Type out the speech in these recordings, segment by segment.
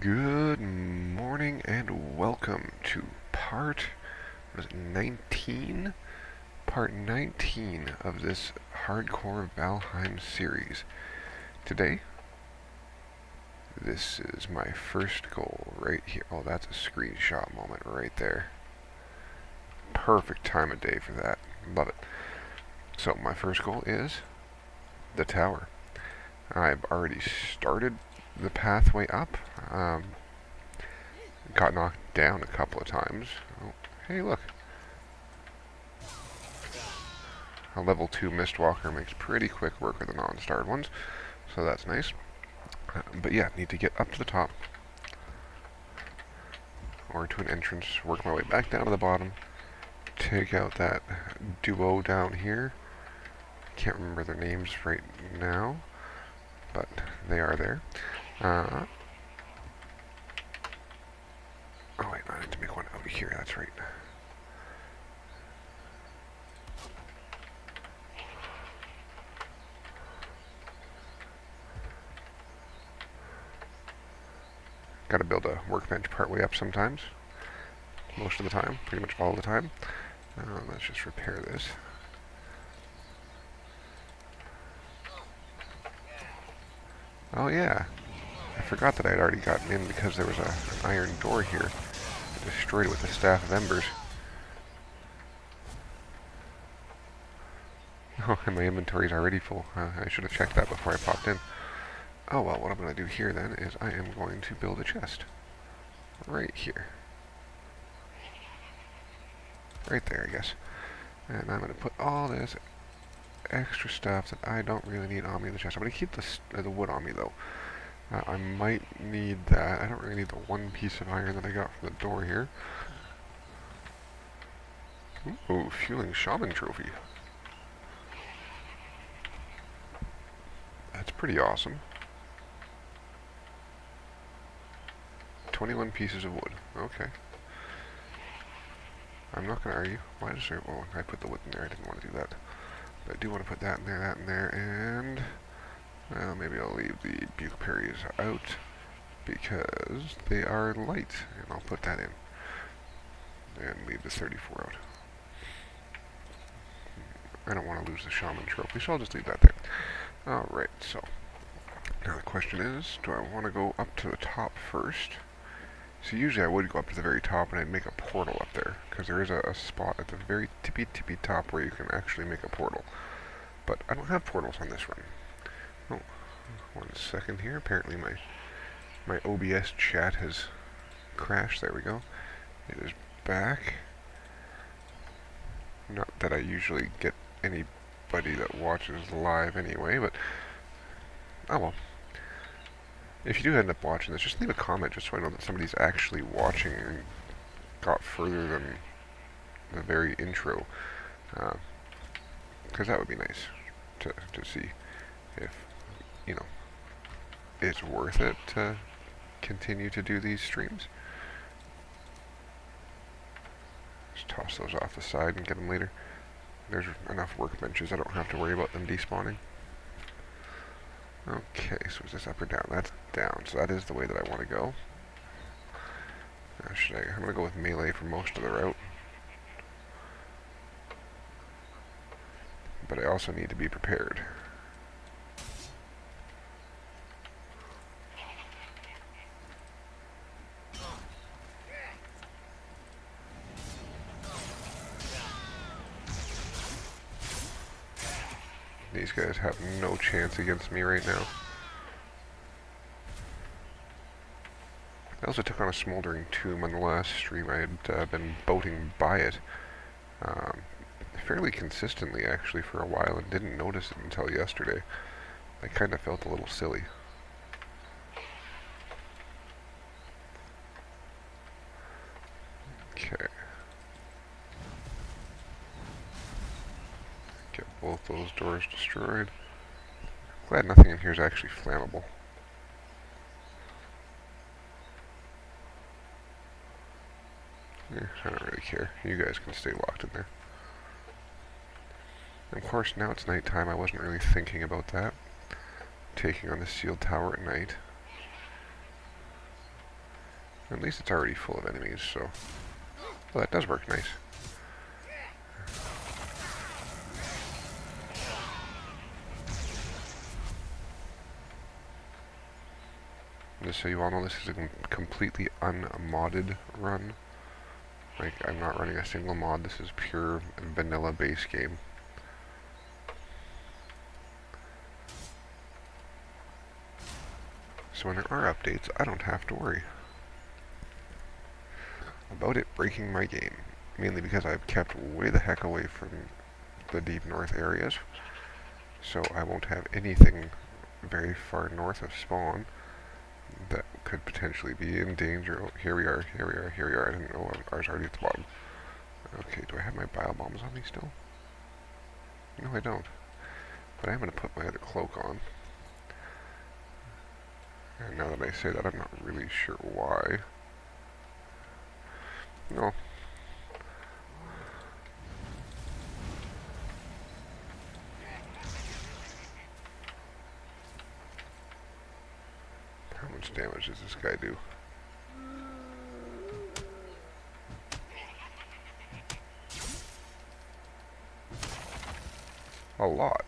Good morning and welcome to part 19? Part 19 of this hardcore Valheim series. Today, this is my first goal right here. Oh, that's a screenshot moment right there. Perfect time of day for that. Love it. So, my first goal is the tower. I've already started the pathway up. Got knocked down a couple of times. Oh, hey, look. A level 2 Mistwalker makes pretty quick work of the non-starred ones, so that's nice. But yeah, need to get up to the top, or to an entrance, work my way back down to the bottom, take out that duo down here. Can't remember their names right now, but they are there. Oh wait, I need to make one out here, that's right. Gotta build a workbench partway up sometimes. Most of the time, pretty much all the time. Let's just repair this. Oh yeah, I forgot that I had already gotten in because there was an iron door here. I destroyed it with the Staff of Embers. Oh, and my inventory's already full. I should have checked that before I popped in. Oh well, what I'm going to do here then is I am going to build a chest. Right here. Right there, I guess. And I'm going to put all this extra stuff that I don't really need on me in the chest. I'm going to keep the wood on me though. I might need that. I don't really need the one piece of iron that I got from the door here. Ooh, fueling shaman trophy. That's pretty awesome. 21 pieces of wood. Okay. I'm not going to argue. Why does there... Well, I put the wood in there. I didn't want to do that. But I do want to put that in there, and... Well, maybe I'll leave the bukeberries out because they are light, and I'll put that in. And leave the 34 out. I don't want to lose the shaman trophy, so I'll just leave that there. Alright, so... Now the question is, do I want to go up to the top first? So usually I would go up to the very top and I'd make a portal up there, because there is a spot at the very tippy top where you can actually make a portal. But I don't have portals on this run. Oh, one second here. Apparently my OBS chat has crashed. There we go. It is back. Not that I usually get anybody that watches live anyway, but oh well. If you do end up watching this, just leave a comment just so I know that somebody's actually watching and got further than the very intro. Because that would be nice to see if, you know, it's worth it to continue to do these streams. Just toss those off the side and get them later. There's enough workbenches, I don't have to worry about them despawning. Okay, so is this up or down? That's down, so that is the way that I want to go. I'm going to go with melee for most of the route. But I also need to be prepared. These guys have no chance against me right now. I also took on a smoldering tomb on the last stream. I had been boating by it fairly consistently actually for a while and didn't notice it until yesterday. I kind of felt a little silly. Okay. Get both those doors destroyed. Glad nothing in here is actually flammable. I don't really care. You guys can stay locked in there. Of course, now it's nighttime. I wasn't really thinking about that. Taking on the sealed tower at night. At least it's already full of enemies, so... Well, that does work nice. Just so you all know, this is a completely unmodded run. Like, I'm not running a single mod. This is pure vanilla base game. So when there are updates, I don't have to worry about it breaking my game. Mainly because I've kept way the heck away from the deep north areas. So I won't have anything very far north of spawn that could potentially be in danger. Oh, here we are, here we are, here we are. I didn't know ours already at the bottom. Okay, do I have my bile bombs on me still? No, I don't. But I am going to put my other cloak on. And now that I say that, I'm not really sure why. No. How much damage does this guy do? A lot.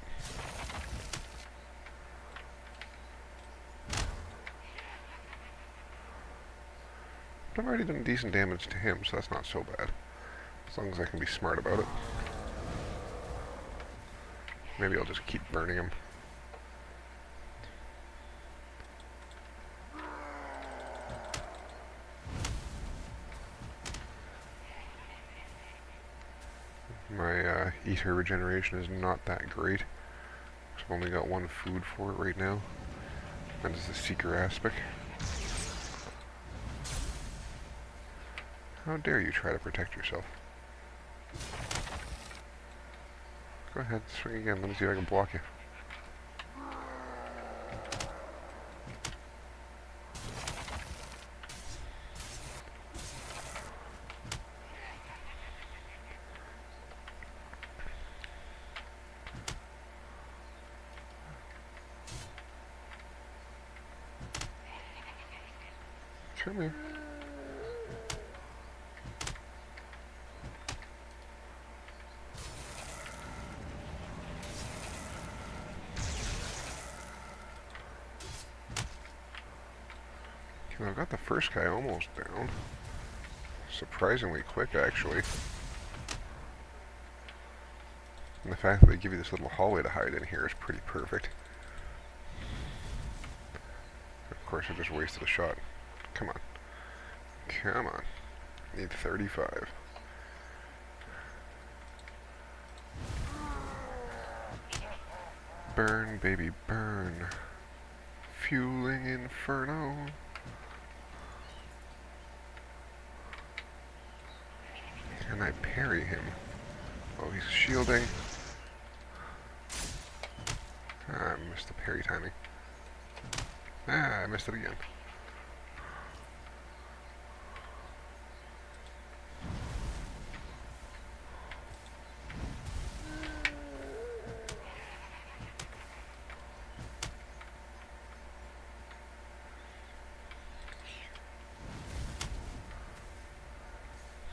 I've already done decent damage to him, so that's not so bad. As long as I can be smart about it. Maybe I'll just keep burning him. My ether regeneration is not that great. I've only got one food for it right now. That is the seeker aspect. How dare you try to protect yourself? Go ahead, swing again. Let me see if I can block you. Come here. I've got the first guy almost down. Surprisingly quick, actually. And the fact that they give you this little hallway to hide in here is pretty perfect. Of course, I just wasted a shot. Come on. Come on. Need 35. Burn, baby, burn. Fueling inferno. Can I parry him? Oh, he's shielding. Ah, I missed the parry timing. Ah, I missed it again.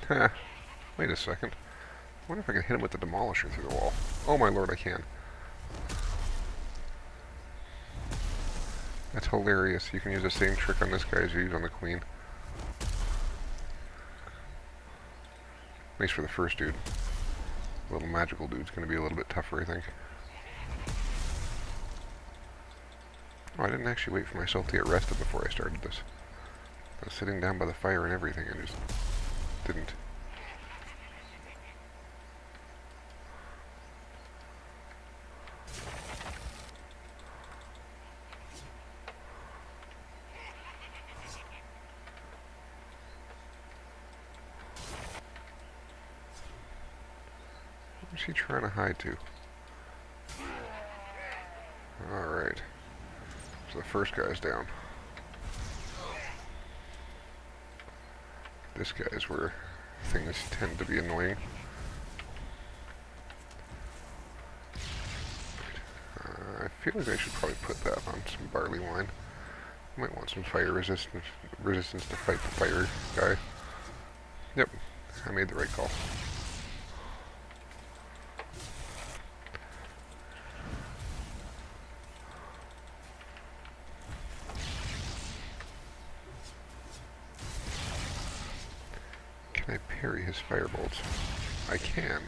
Ha. Wait a second. I wonder if I can hit him with the demolisher through the wall. Oh my lord, I can. That's hilarious. You can use the same trick on this guy as you use on the queen. At least for the first dude. The little magical dude's going to be a little bit tougher, I think. Oh, I didn't actually wait for myself to get rested before I started this. I was sitting down by the fire and everything, I just didn't. Where's he trying to hide to? Alright. So the first guy's down. This guy's where things tend to be annoying. I feel like I should probably put that on some barley wine. Might want some fire resistance to fight the fire guy. Yep, I made the right call. Can I parry his firebolts? I can.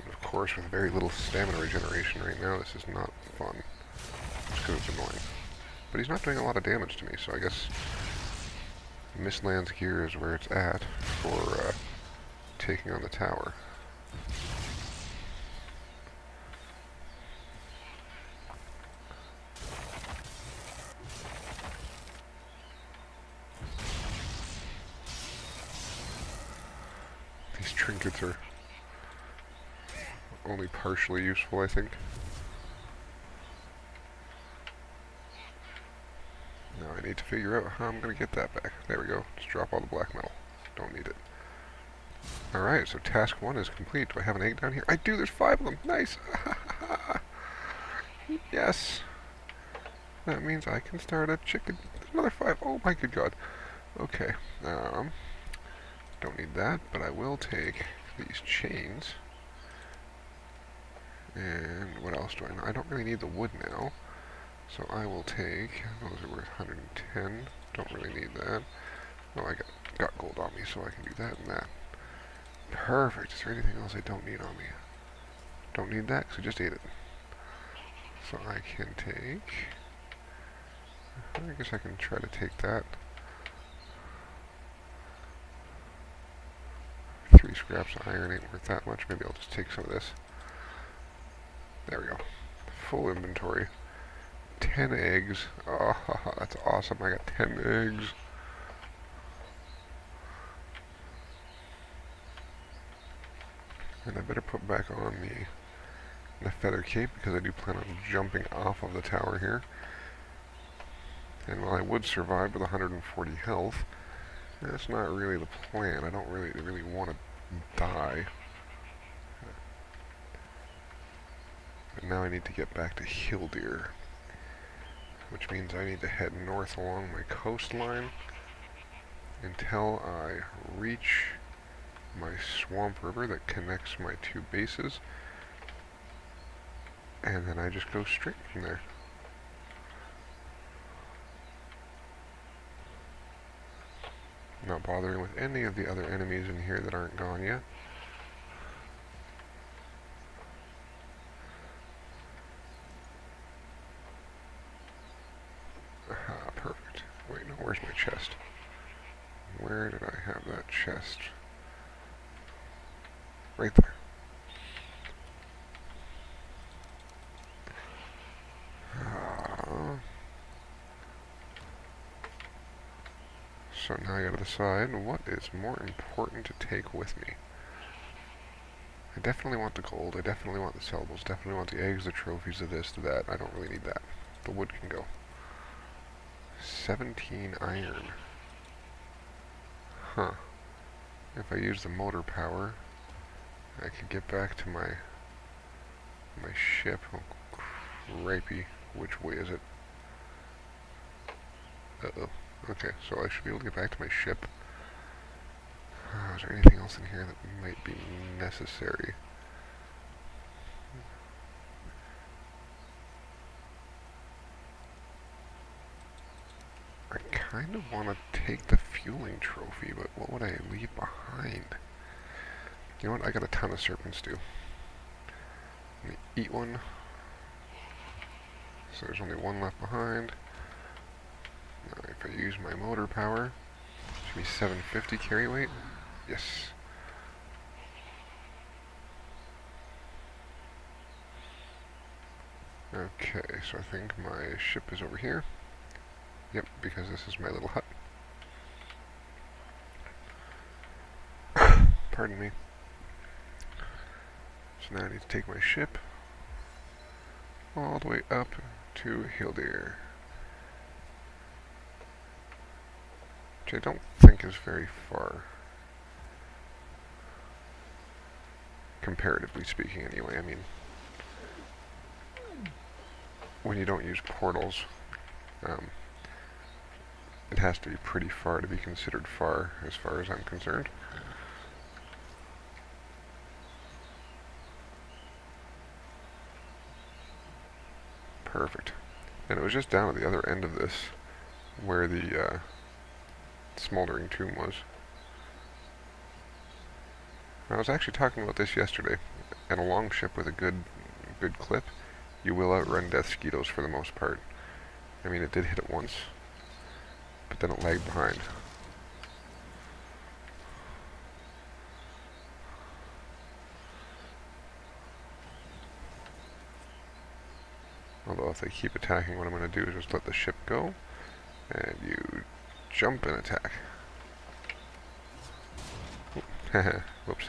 Of course, with very little stamina regeneration right now, this is not fun. Just because it's annoying. But he's not doing a lot of damage to me, so I guess Mistland's gear is where it's at for taking on the tower. These trinkets are only partially useful, I think. Now I need to figure out how I'm going to get that back. There we go. Just drop all the black metal. Don't need it. Alright, so task 1 is complete. Do I have an egg down here? I do! There's 5 of them! Nice! Yes! That means I can start a chicken. There's another 5. Oh my good god. Okay. Don't need that, but I will take these chains. And what else do I know? I don't really need the wood now. So I will take, those are worth 110. Don't really need that. Oh, I got gold on me, so I can do that and that. Perfect. Is there anything else I don't need on me? Don't need that, because I just ate it. So I can take... I guess I can try to take that. 3 scraps of iron ain't worth that much. Maybe I'll just take some of this. There we go. Full inventory. 10 eggs. Oh, that's awesome. I got 10 eggs. And I better put back on the feather cape because I do plan on jumping off of the tower here. And while I would survive with 140 health, that's not really the plan. I don't really want to die. But now I need to get back to Hildir, which means I need to head north along my coastline until I reach my swamp river that connects my 2 bases, and then I just go straight from there. Not bothering with any of the other enemies in here that aren't gone yet. Aha, perfect. Wait, no, where's my chest? Where did I have that chest? Right there. So now I gotta decide what is more important to take with me. I definitely want the gold, I definitely want the sellables, definitely want the eggs, the trophies, the this, the that. I don't really need that. The wood can go. 17 iron. Huh. If I use the motor power, I could get back to my ship. Oh, cripey. Which way is it? Uh-oh. Okay, so I should be able to get back to my ship. Is there anything else in here that might be necessary? I kind of want to take the fueling trophy, but what would I leave behind? You know what? I got a ton of serpent stew. Let me eat one. So there's only one left behind. Now if I use my motor power, it should be 750 carry weight. Yes. Okay, so I think my ship is over here. Yep, because this is my little hut. Pardon me. So now I need to take my ship all the way up to Hildir, which I don't think is very far. Comparatively speaking, anyway. I mean, when you don't use portals, it has to be pretty far to be considered far as I'm concerned. Perfect. And it was just down at the other end of this where the smoldering tomb was. I was actually talking about this yesterday. And a long ship with a good clip, you will outrun death skeetos for the most part. I mean, it did hit it once, but then it lagged behind. Although if they keep attacking, what I'm going to do is just let the ship go, and you jump and attack. Whoops.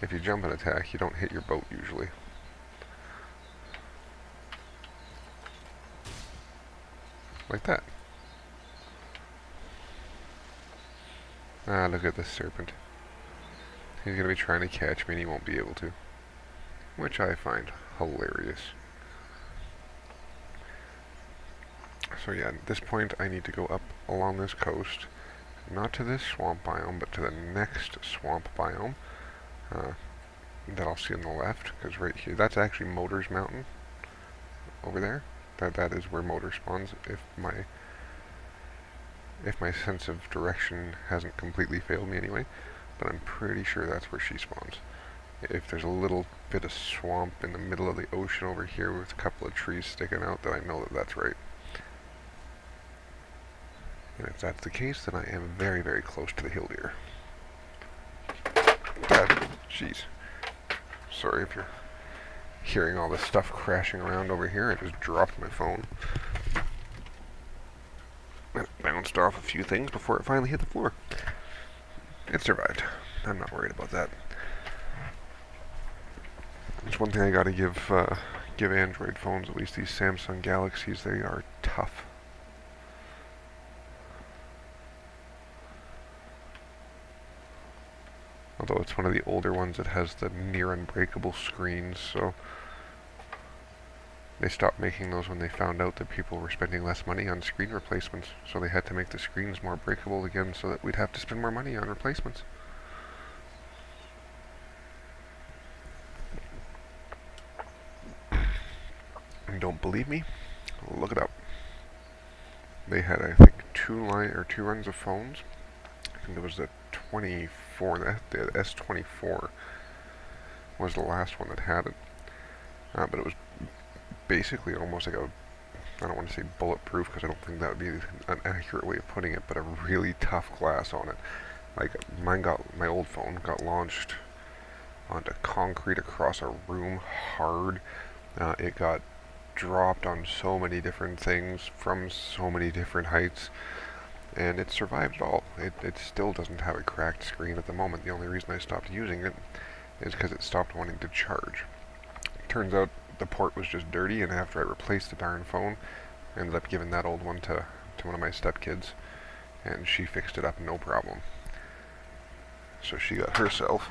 If you jump and attack, you don't hit your boat usually. Like that. Ah, look at this serpent. He's going to be trying to catch me and he won't be able to. Which I find hilarious. So yeah, at this point I need to go up along this coast. Not to this swamp biome, but to the next swamp biome. That I'll see on the left, because right here, that's actually Motors Mountain. Over there. That is where Motor spawns, if my sense of direction hasn't completely failed me anyway. But I'm pretty sure that's where she spawns. If there's a little bit of swamp in the middle of the ocean over here with a couple of trees sticking out, then I know that that's right. And if that's the case, then I am very, very close to the Hildir. Jeez. Sorry if you're hearing all this stuff crashing around over here. I just dropped my phone. It bounced off a few things before it finally hit the floor. It survived. I'm not worried about that. There's one thing I gotta give Android phones, at least these Samsung Galaxies, they are tough. Although it's one of the older ones that has the near unbreakable screens, so they stopped making those when they found out that people were spending less money on screen replacements. So they had to make the screens more breakable again so that we'd have to spend more money on replacements. And don't believe me? Look it up. They had, I think, two runs of phones. I think it was the 24, the S24 was the last one that had it. But it was basically almost like I don't want to say bulletproof because I don't think that would be an accurate way of putting it, but a really tough glass on it. Like my old phone got launched onto concrete across a room hard. It got dropped on so many different things from so many different heights, and it survived it all. It still doesn't have a cracked screen at the moment. The only reason I stopped using it is because it stopped wanting to charge. Turns out the port was just dirty, and after I replaced the darn phone, I ended up giving that old one to one of my stepkids, and she fixed it up no problem. So she got herself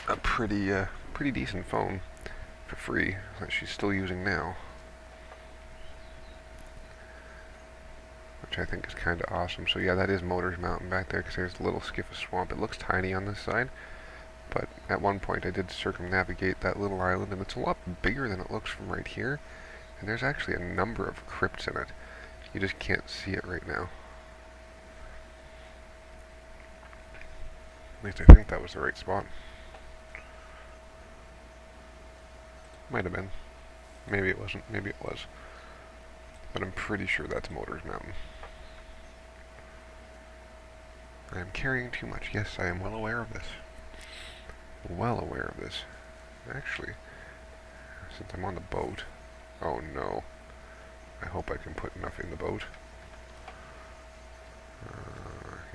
a pretty decent phone for free that she's still using now, which I think is kind of awesome. So yeah, that is Motors Mountain back there, because there's a little skiff of swamp. It looks tiny on this side, but at one point I did circumnavigate that little island, and it's a lot bigger than it looks from right here, and there's actually a number of crypts in it. You just can't see it right now. At least I think that was the right spot. Might have been. Maybe it wasn't. Maybe it was. But I'm pretty sure that's Motors Mountain. I am carrying too much. Yes, I am well aware of this. Well aware of this. Actually, since I'm on the boat... Oh no. I hope I can put enough in the boat.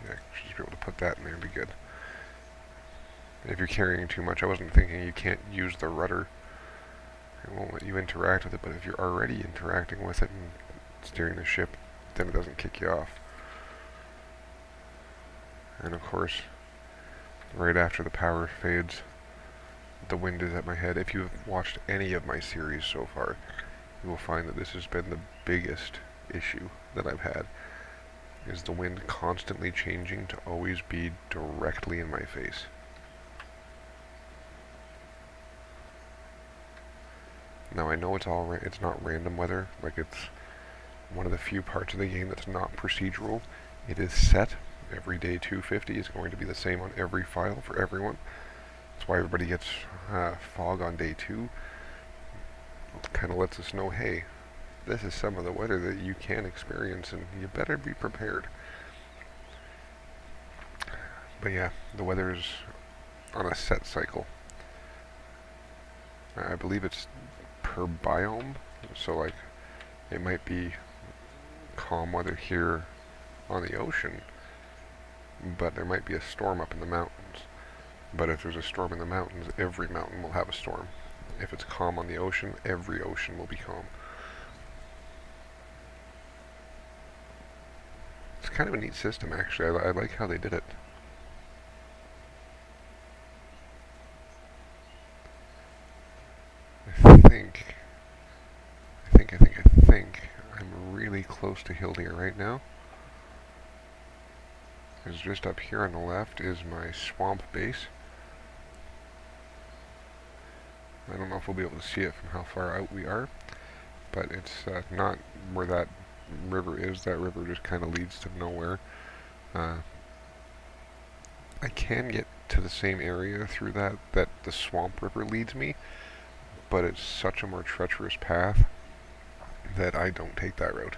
Yeah, I should just be able to put that in there and be good. If you're carrying too much, I wasn't thinking you can't use the rudder. It won't let you interact with it, but if you're already interacting with it and steering the ship, then it doesn't kick you off. And of course, right after the power fades, the wind is at my head. If you've watched any of my series so far, you will find that this has been the biggest issue that I've had, is the wind constantly changing to always be directly in my face. Now I know it's not random weather, like it's one of the few parts of the game that's not procedural. It is set. Every day 250 is going to be the same on every file for everyone. That's why everybody gets fog on day 2. It kind of lets us know, hey, this is some of the weather that you can experience, and you better be prepared. But yeah, the weather is on a set cycle. I believe it's per biome, so like it might be calm weather here on the ocean, but there might be a storm up in the mountains. But if there's a storm in the mountains, every mountain will have a storm. If it's calm on the ocean, every ocean will be calm. It's kind of a neat system, actually. I like how they did it. I think I'm really close to Hildir right now. Because just up here on the left is my swamp base. I don't know if we'll be able to see it from how far out we are, but it's not where that river is. That river just kind of leads to nowhere. I can get to the same area through that the swamp river leads me, but it's such a more treacherous path that I don't take that route.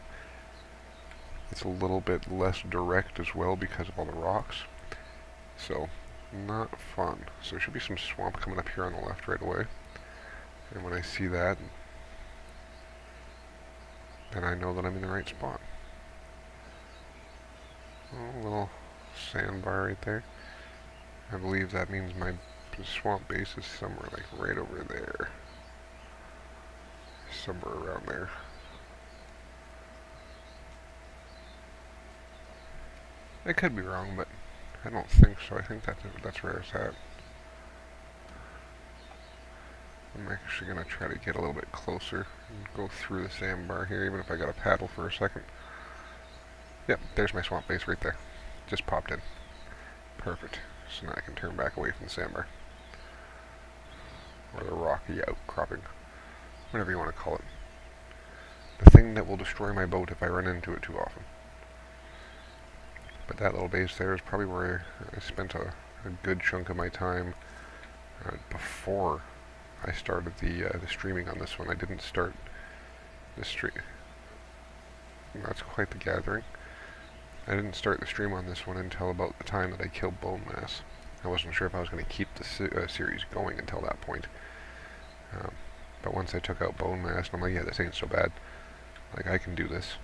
It's a little bit less direct as well because of all the rocks, so not fun. So there should be some swamp coming up here on the left right away, and when I see that, then I know that I'm in the right spot. Oh, a little sandbar right there. I believe that means my swamp base is somewhere like right over there. Somewhere around there. I could be wrong, but I don't think so. I think that's where it's at. I'm actually going to try to get a little bit closer and go through the sandbar here, even if I got to paddle for a second. Yep, there's my swamp base right there. Just popped in. Perfect. So now I can turn back away from the sandbar. Or the rocky outcropping. Whatever you want to call it. The thing that will destroy my boat if I run into it too often. But that little base there is probably where I spent a good chunk of my time before I started the streaming on this one. I didn't start the stream. That's quite the gathering. I didn't start the stream on this one until about the time that I killed Bone Mass. I wasn't sure if I was going to keep the series going until that point. But once I took out Bone Mass, I'm like, yeah, this ain't so bad. Like, I can do this.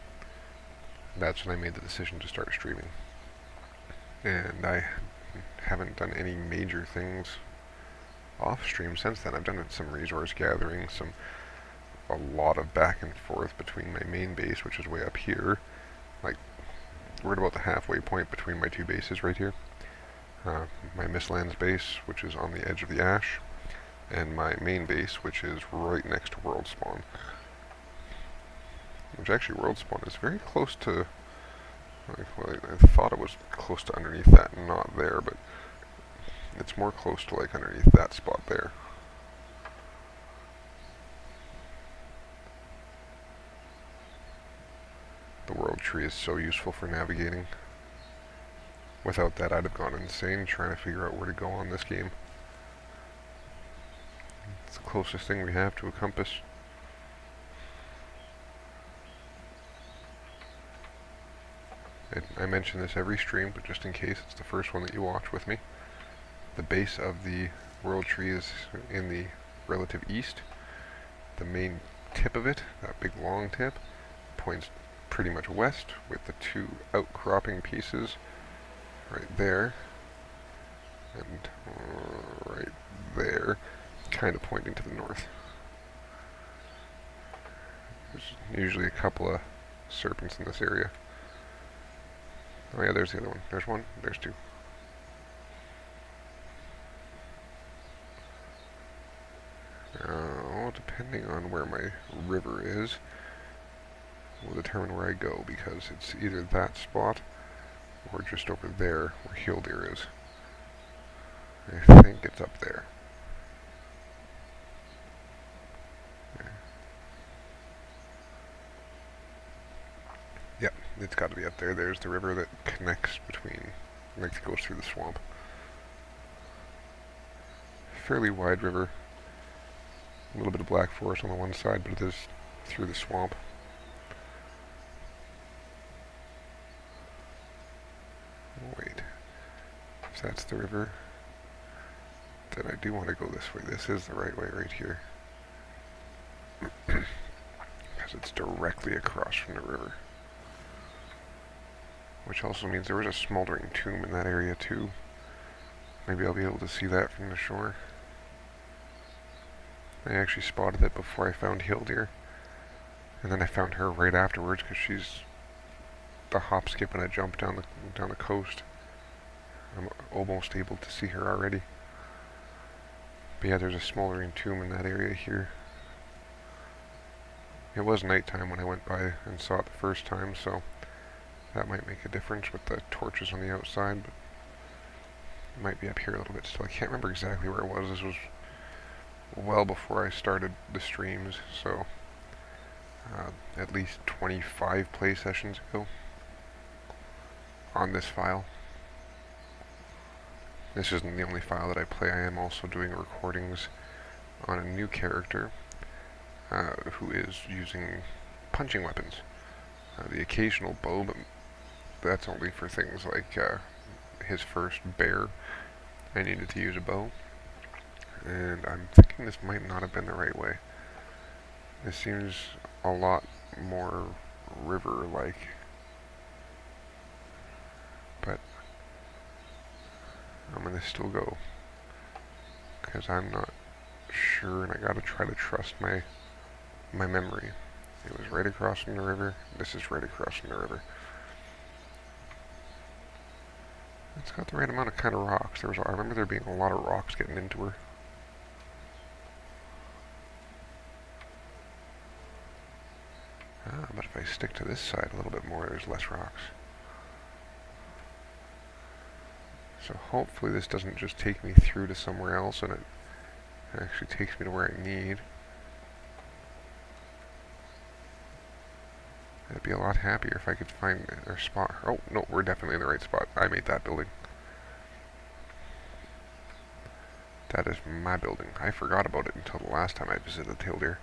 That's when I made the decision to start streaming. And I haven't done any major things off stream since then. I've done some resource gathering, a lot of back and forth between my main base, which is way up here. Like, we're at about the halfway point between my two bases right here. My Mistlands base, which is on the edge of the Ash, and my main base, which is right next to World Spawn. Which actually, World Spawn is very close to... Well, I thought it was close to underneath that, not there, but it's more close to like underneath that spot there. The world tree is so useful for navigating. Without that, I'd have gone insane trying to figure out where to go on this game. It's the closest thing we have to a compass. I mention this every stream, but just in case, it's the first one that you watch with me. The base of the world tree is in the relative east. The main tip of it, that big long tip, points pretty much west, with the two outcropping pieces right there and right there, kind of pointing to the north. There's usually a couple of serpents in this area. Oh yeah, there's the other one. There's one, there's two. Depending on where my river is, will determine where I go, because it's either that spot or just over there where Hildir is. I think it's up there. Yep, it's got to be up there. There's the river that connects between, like, goes through the swamp. Fairly wide river. A little bit of black forest on the one side, but it is through the swamp. Wait, if that's the river, then I do want to go this way. This is the right way right here. Because it's directly across from the river. Which also means there was a smoldering tomb in that area too. Maybe I'll be able to see that from the shore. I actually spotted it before I found Hildir. And then I found her right afterwards because she's the hop, skip, and a jump down the coast. I'm almost able to see her already. But yeah, there's a smoldering tomb in that area here. It was nighttime when I went by and saw it the first time, so that might make a difference with the torches on the outside, but it might be up here a little bit still. I can't remember exactly where it was. This was well before I started the streams, so at least 25 play sessions ago on this file. This isn't the only file that I play. I am also doing recordings on a new character who is using punching weapons. The occasional bow, but that's only for things like his first bear. I needed to use a bow. And I'm thinking this might not have been the right way. This seems a lot more river-like. But I'm gonna still go. Because I'm not sure, and I gotta try to trust my memory. It was right across from the river. This is right across from the river. It's got the right amount of kind of rocks. I remember there being a lot of rocks getting into her. But if I stick to this side a little bit more, there's less rocks. So hopefully this doesn't just take me through to somewhere else, and it actually takes me to where I need. I'd be a lot happier if I could find our spot. Oh, no, we're definitely in the right spot. I made that building. That is my building. I forgot about it until the last time I visited Hildir.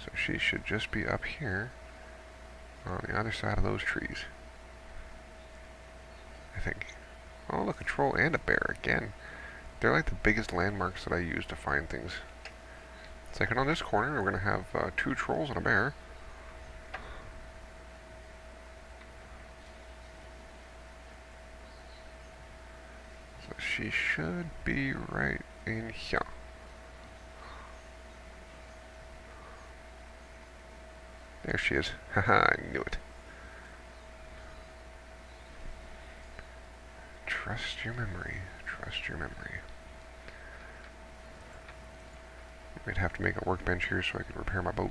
So she should just be up here on the other side of those trees. I think. Oh, look, a troll and a bear again. They're like the biggest landmarks that I use to find things. It's like, on this corner, we're going to have 2 trolls and a bear. So she should be right in here. There she is. Haha, I knew it. Trust your memory. Trust your memory. We'd have to make a workbench here so I could repair my boat.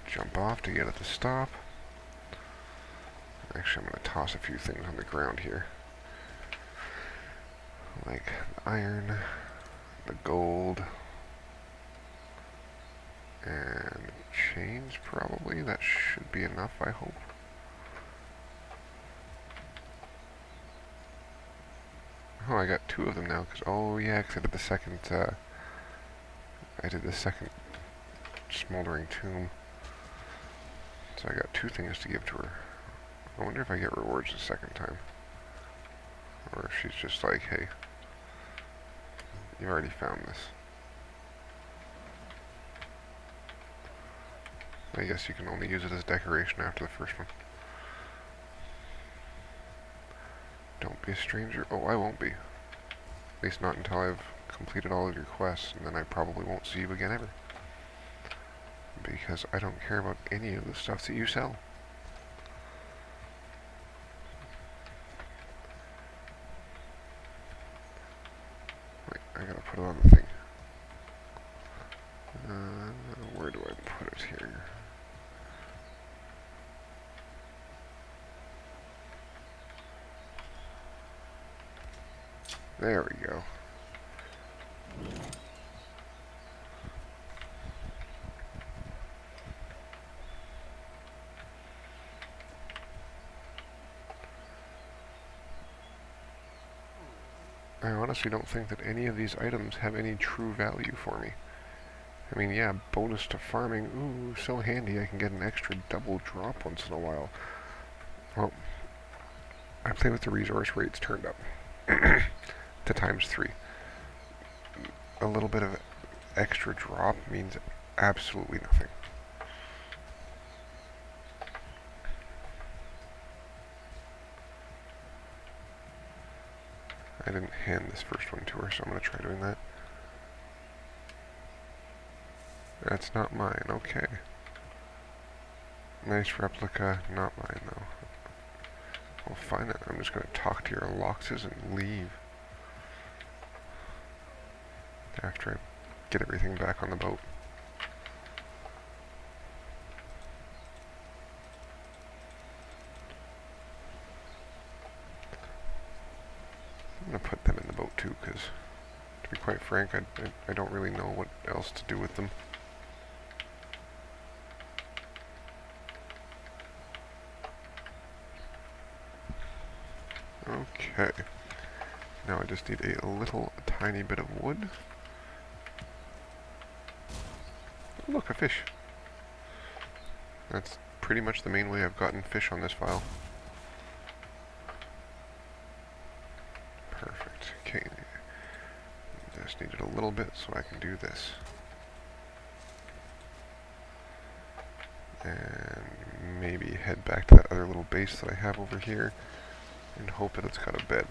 Jump off to get at the stop. Actually, I'm going to toss a few things on the ground here. Like the iron, the gold, and chains probably. That should be enough, I hope. Oh, I got 2 of them now, because, oh yeah, because I did the second smoldering tomb. So I got 2 things to give to her. I wonder if I get rewards the second time. Or if she's just like, hey, you already found this. I guess you can only use it as decoration after the first one. Don't be a stranger. Oh, I won't be. At least not until I've completed all of your quests, and then I probably won't see you again ever. Because I don't care about any of the stuff that you sell. Wait, I gotta put it on the thing. Where do I put it here? There we go. I honestly don't think that any of these items have any true value for me. I mean, yeah, bonus to farming, ooh, so handy I can get an extra double drop once in a while. Well, I play with the resource rates turned up to ×3. A little bit of extra drop means absolutely nothing. I didn't hand this first one to her, so I'm going to try doing that. That's not mine, okay. Nice replica, not mine though. Well, fine then. I'm just going to talk to your Loxes and leave. After I get everything back on the boat. I'm going to put them in the boat too, because to be quite frank, I don't really know what else to do with them. Okay. Now I just need a little tiny bit of wood. Look, a fish. That's pretty much the main way I've gotten fish on this file. Perfect. Okay. Just needed a little bit so I can do this. And maybe head back to that other little base that I have over here and hope that it's got a bed.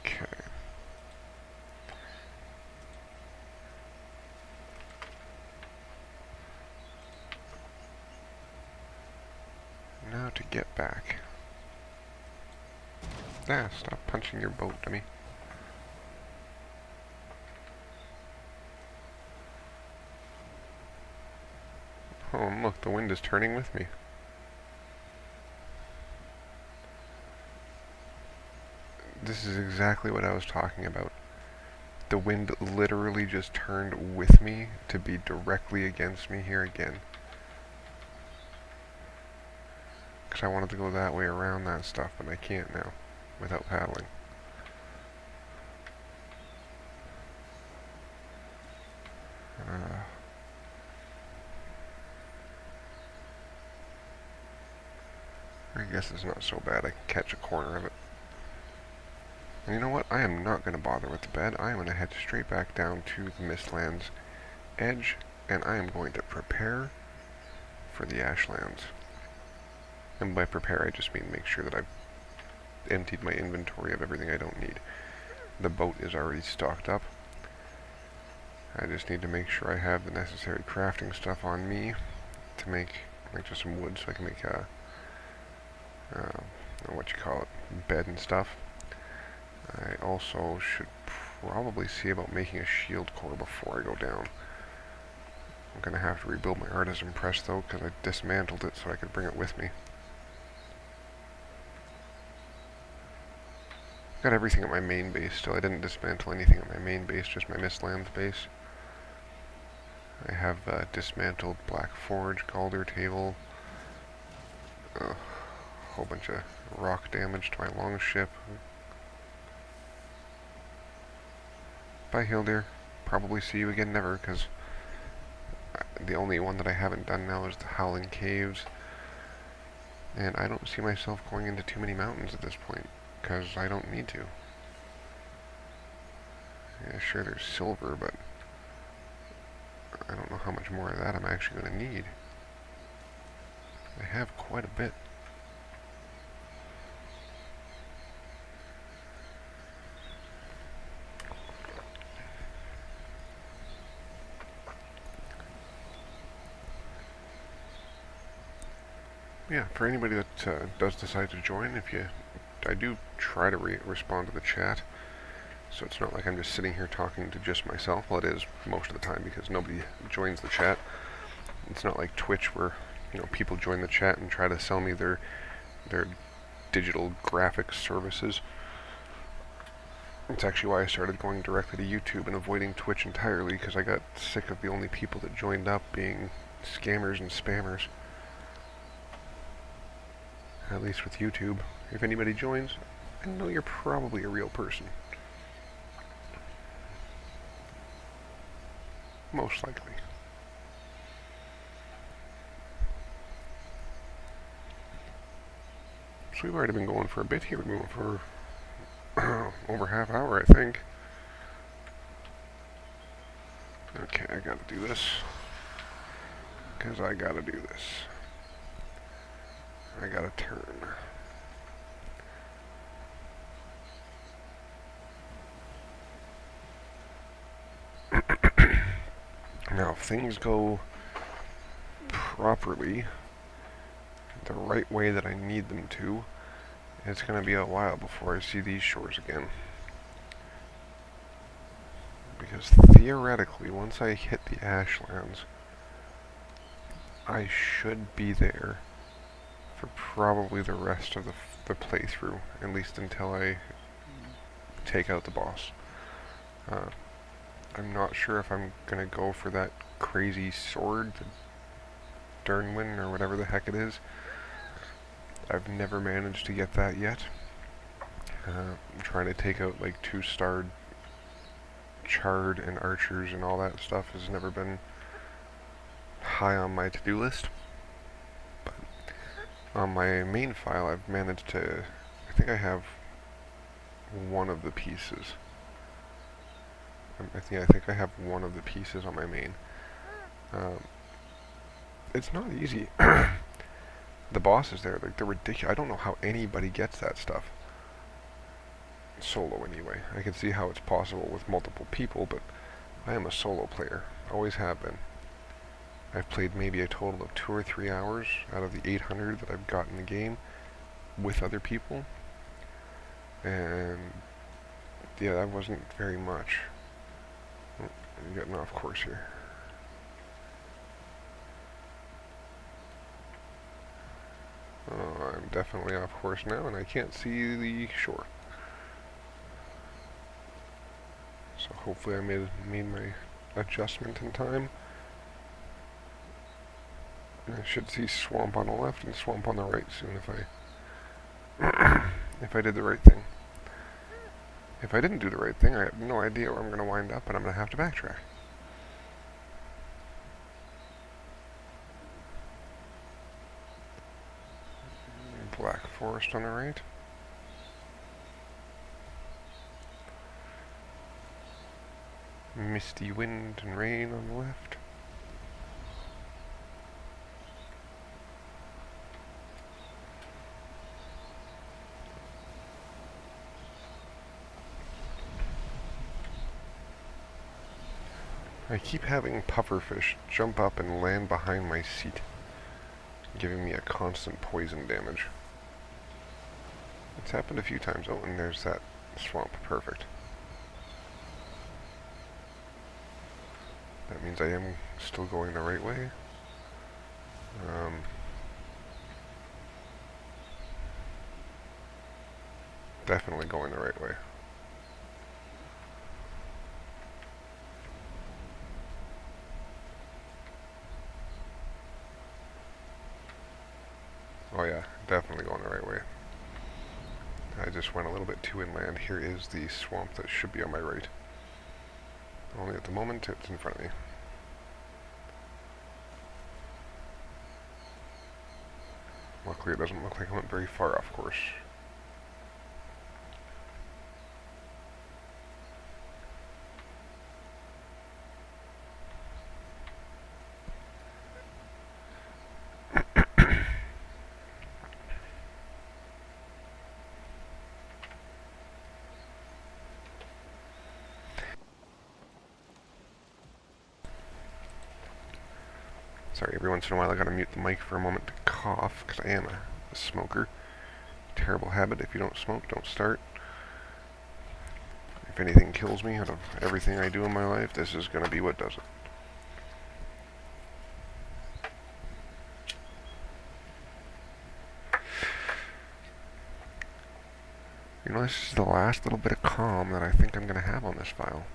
Okay. Now to get back. Ah, stop punching your boat, dummy. Oh, look, the wind is turning with me. This is exactly what I was talking about. The wind literally just turned with me to be directly against me here again. Because I wanted to go that way around that stuff, but I can't now without paddling. I guess it's not so bad. I can catch a corner of it. And you know what? I am not going to bother with the bed. I am going to head straight back down to the Mistlands edge, and I am going to prepare for the Ashlands. And by prepare, I just mean make sure that I've emptied my inventory of everything I don't need. The boat is already stocked up. I just need to make sure I have the necessary crafting stuff on me to make just some wood so I can make a what you call it, bed and stuff. I also should probably see about making a shield core before I go down. I'm going to have to rebuild my artisan press though, because I dismantled it so I could bring it with me. Got everything at my main base still. I didn't dismantle anything at my main base, just my Mistlands base. I have dismantled Black Forge, Galder table, a whole bunch of rock damage to my longship. Bye, Hildir. Probably see you again never, because the only one that I haven't done now is the Howling Caves. And I don't see myself going into too many mountains at this point, because I don't need to. Yeah, sure, there's silver, but I don't know how much more of that I'm actually going to need. I have quite a bit. Yeah, for anybody that does decide to join, I do try to respond to the chat, so it's not like I'm just sitting here talking to just myself. Well, it is most of the time because nobody joins the chat. It's not like Twitch where, people join the chat and try to sell me their digital graphics services. It's actually why I started going directly to YouTube and avoiding Twitch entirely, because I got sick of the only people that joined up being scammers and spammers. At least with YouTube. If anybody joins, I know you're probably a real person. Most likely. So we've already been going for a bit here. We've been going for over half hour, I think. Okay, I gotta do this. Because I gotta do this. I gotta turn. Now, if things go properly, the right way that I need them to, it's going to be a while before I see these shores again. Because theoretically, once I hit the Ashlands, I should be there for probably the rest of the playthrough, at least until I take out the boss. I'm not sure if I'm going to go for that crazy sword, the Durnwin, or whatever the heck it is. I've never managed to get that yet. I'm trying to take out like 2-starred Chard and archers and all that stuff has never been high on my to-do list. But on my main file, I've managed to... I think I have one of the pieces. I think I have one of the pieces on my main. It's not easy. The bosses there, like, they're ridiculous. I don't know how anybody gets that stuff. Solo, anyway. I can see how it's possible with multiple people, but I am a solo player. Always have been. I've played maybe a total of 2 or 3 hours out of the 800 that I've got in the game with other people. And yeah, that wasn't very much. I'm getting off course here. Oh, I'm definitely off course now, and I can't see the shore. So hopefully I made my adjustment in time. I should see swamp on the left and swamp on the right soon if I did the right thing. If I didn't do the right thing, I have no idea where I'm going to wind up, and I'm going to have to backtrack. Black forest on the right. Misty wind and rain on the left. I keep having pufferfish jump up and land behind my seat, giving me a constant poison damage. It's happened a few times. Oh, and there's that swamp. Perfect. That means I am still going the right way. Definitely going the right way. Oh yeah, definitely going the right way. I just went a little bit too inland. Here is the swamp that should be on my right. Only at the moment it's in front of me. Luckily it doesn't look like I went very far off course. Sorry, every once in a while I gotta mute the mic for a moment to cough, because I am a smoker. Terrible habit. If you don't smoke, don't start. If anything kills me out of everything I do in my life, this is gonna be what does it. You know, this is the last little bit of calm that I think I'm gonna have on this file.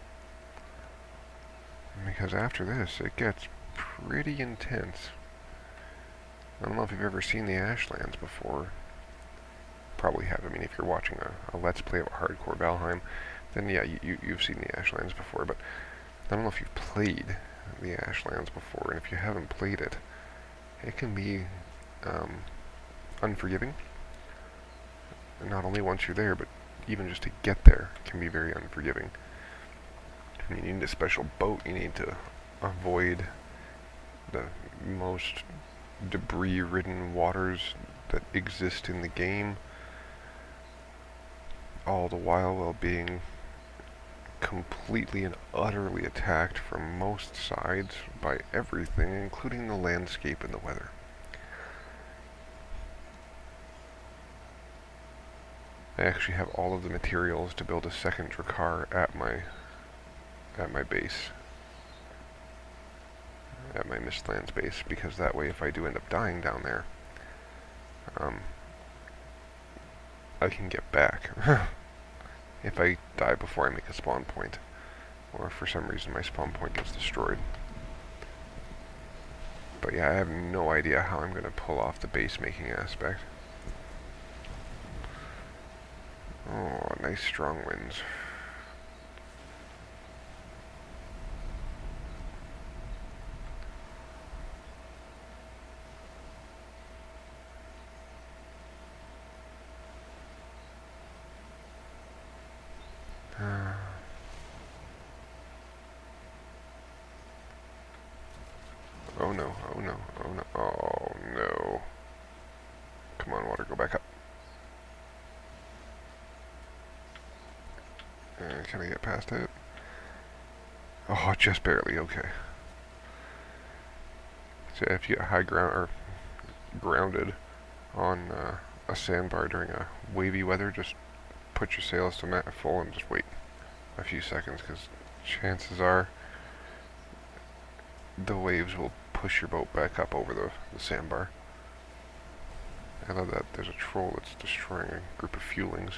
Because after this, it gets pretty intense. I don't know if you've ever seen the Ashlands before. Probably have. I mean, if you're watching a Let's Play of a hardcore Valheim, then yeah, you've seen the Ashlands before, but I don't know if you've played the Ashlands before, and if you haven't played it, it can be unforgiving. And not only once you're there, but even just to get there can be very unforgiving. You need a special boat. You need to avoid the most debris-ridden waters that exist in the game, all the while being completely and utterly attacked from most sides by everything, including the landscape and the weather. I actually have all of the materials to build a second Drakkar at my base, at my Mistlands base, because that way if I do end up dying down there, I can get back. If I die before I make a spawn point, or if for some reason my spawn point gets destroyed. But yeah, I have no idea how I'm going to pull off the base making aspect. Oh, nice strong winds. Oh no, oh no, oh no, oh no. Come on, water, go back up. Can I get past it? Oh, just barely, okay. So if you get high ground, or grounded on a sandbar during a wavy weather, just put your sails to full and just wait a few seconds, because chances are the waves will push your boat back up over the sandbar. I love that there's a troll that's destroying a group of fuelings.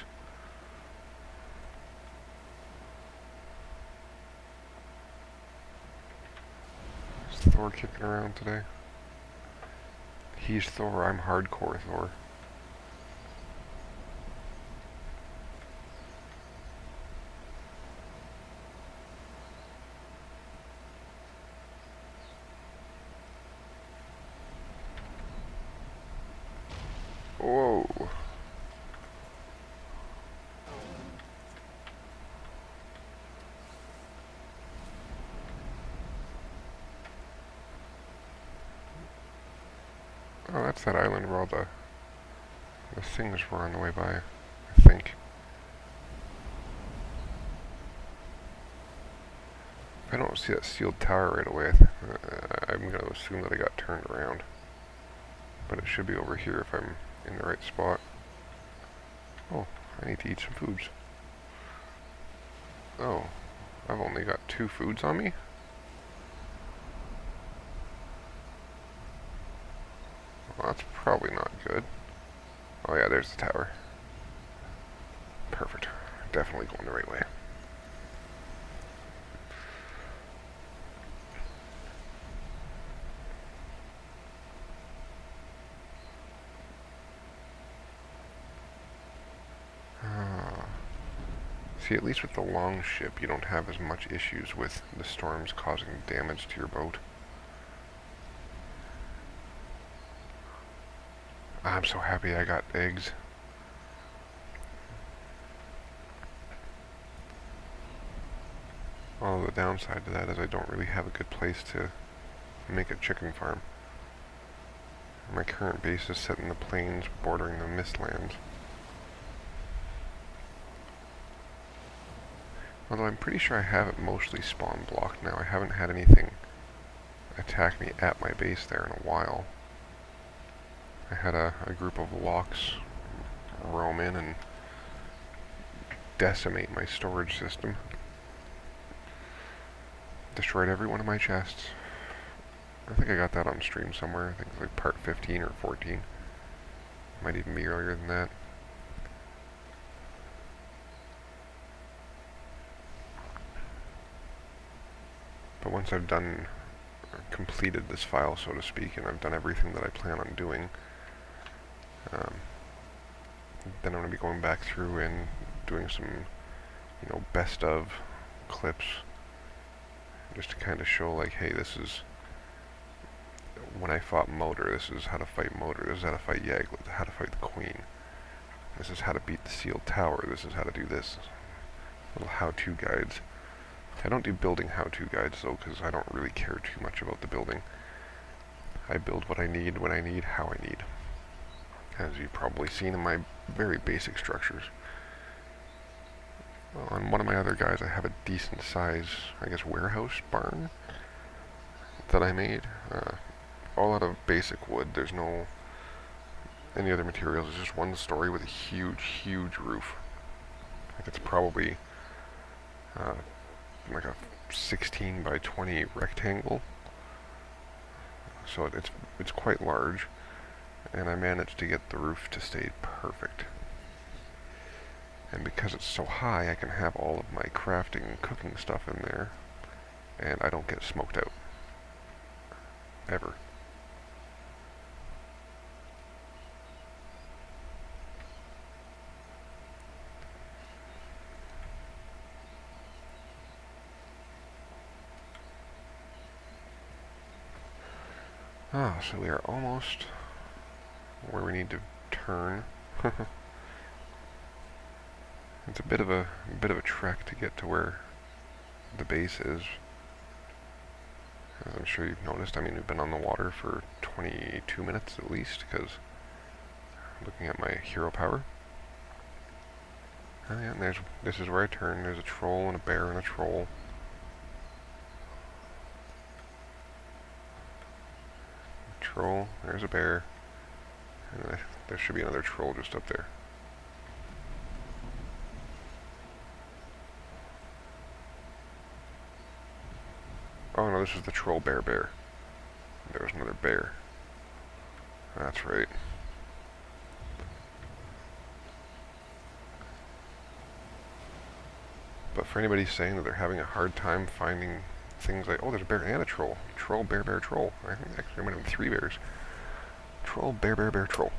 Is Thor kicking around today? He's Thor, I'm hardcore Thor. Whoa. Oh, that's that island where all the things were on the way by, I think. If I don't see that sealed tower right away, I'm going to assume that I got turned around. But it should be over here if I'm in the right spot. Oh, I need to eat some foods. Oh, I've only got 2 foods on me? Well, that's probably not good. Oh yeah, there's the tower. Perfect. Definitely going the right way. See, at least with the long ship, you don't have as much issues with the storms causing damage to your boat. I'm so happy I got eggs. Although the downside to that is I don't really have a good place to make a chicken farm. My current base is set in the plains bordering the Mistlands. Although I'm pretty sure I have it mostly spawn blocked now. I haven't had anything attack me at my base there in a while. I had a group of locks roam in and decimate my storage system. Destroyed every one of my chests. I think I got that on stream somewhere. I think it's like part 15 or 14. Might even be earlier than that. But once I've completed this file, so to speak, and I've done everything that I plan on doing, then I'm going to be going back through and doing some, best of clips, just to kind of show, like, hey, this is when I fought Motor, this is how to fight Motor, this is how to fight Yaglet, how to fight the Queen, this is how to beat the Sealed Tower, this is how to do this. Little how-to guides. I don't do building how-to guides, though, because I don't really care too much about the building. I build what I need, when I need, how I need. As you've probably seen in my very basic structures. On one of my other guys, I have a decent size, I guess, warehouse barn that I made. All out of basic wood. There's no any other materials. It's just one story with a huge, huge roof. Like it's probably like a 16 by 20 rectangle. So it's quite large, and I managed to get the roof to stay perfect. And because it's so high, I can have all of my crafting and cooking stuff in there, and I don't get smoked out. Ever. Ah, so we are almost where we need to turn. It's a bit of a trek to get to where the base is. As I'm sure you've noticed, I mean, we've been on the water for 22 minutes at least, because looking at my hero power. Oh yeah, and this is where I turn. There's a troll and a bear and a troll. Troll, there's a bear, and there should be another troll just up there. Oh no, this is the troll bear. There was another bear. That's right. But for anybody saying that they're having a hard time finding things like, oh, there's a bear and a troll. Troll, bear, troll. I think actually there might have been 3 bears. Troll, bear, troll.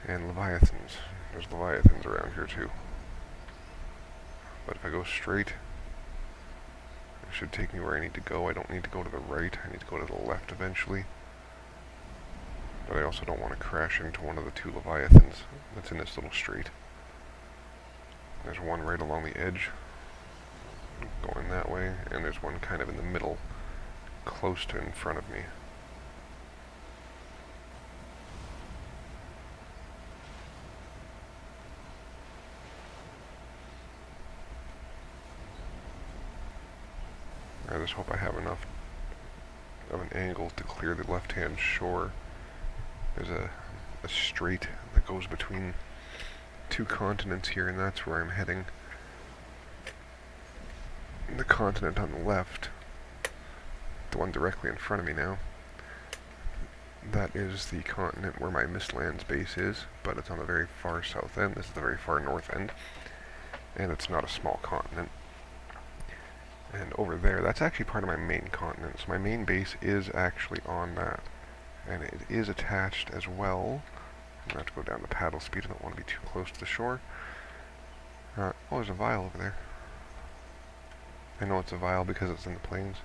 And leviathans. There's leviathans around here too. But if I go straight, it should take me where I need to go. I don't need to go to the right. I need to go to the left eventually. But I also don't want to crash into one of the 2 leviathans that's in this little street. There's one right along the edge, going that way, and there's one kind of in the middle, close to in front of me. I just hope I have enough of an angle to clear the left-hand shore. There's a strait that goes between 2 continents here, and that's where I'm heading. The continent on the left, the one directly in front of me now, that is the continent where my Mistlands base is, but it's on the very far south end. This is the very far north end, and it's not a small continent. And over there, that's actually part of my main continent, so my main base is actually on that. And it is attached as well. I'm going to have to go down the paddle speed. I don't want to be too close to the shore. Oh, there's a vial over there. I know it's a vial because it's in the plains.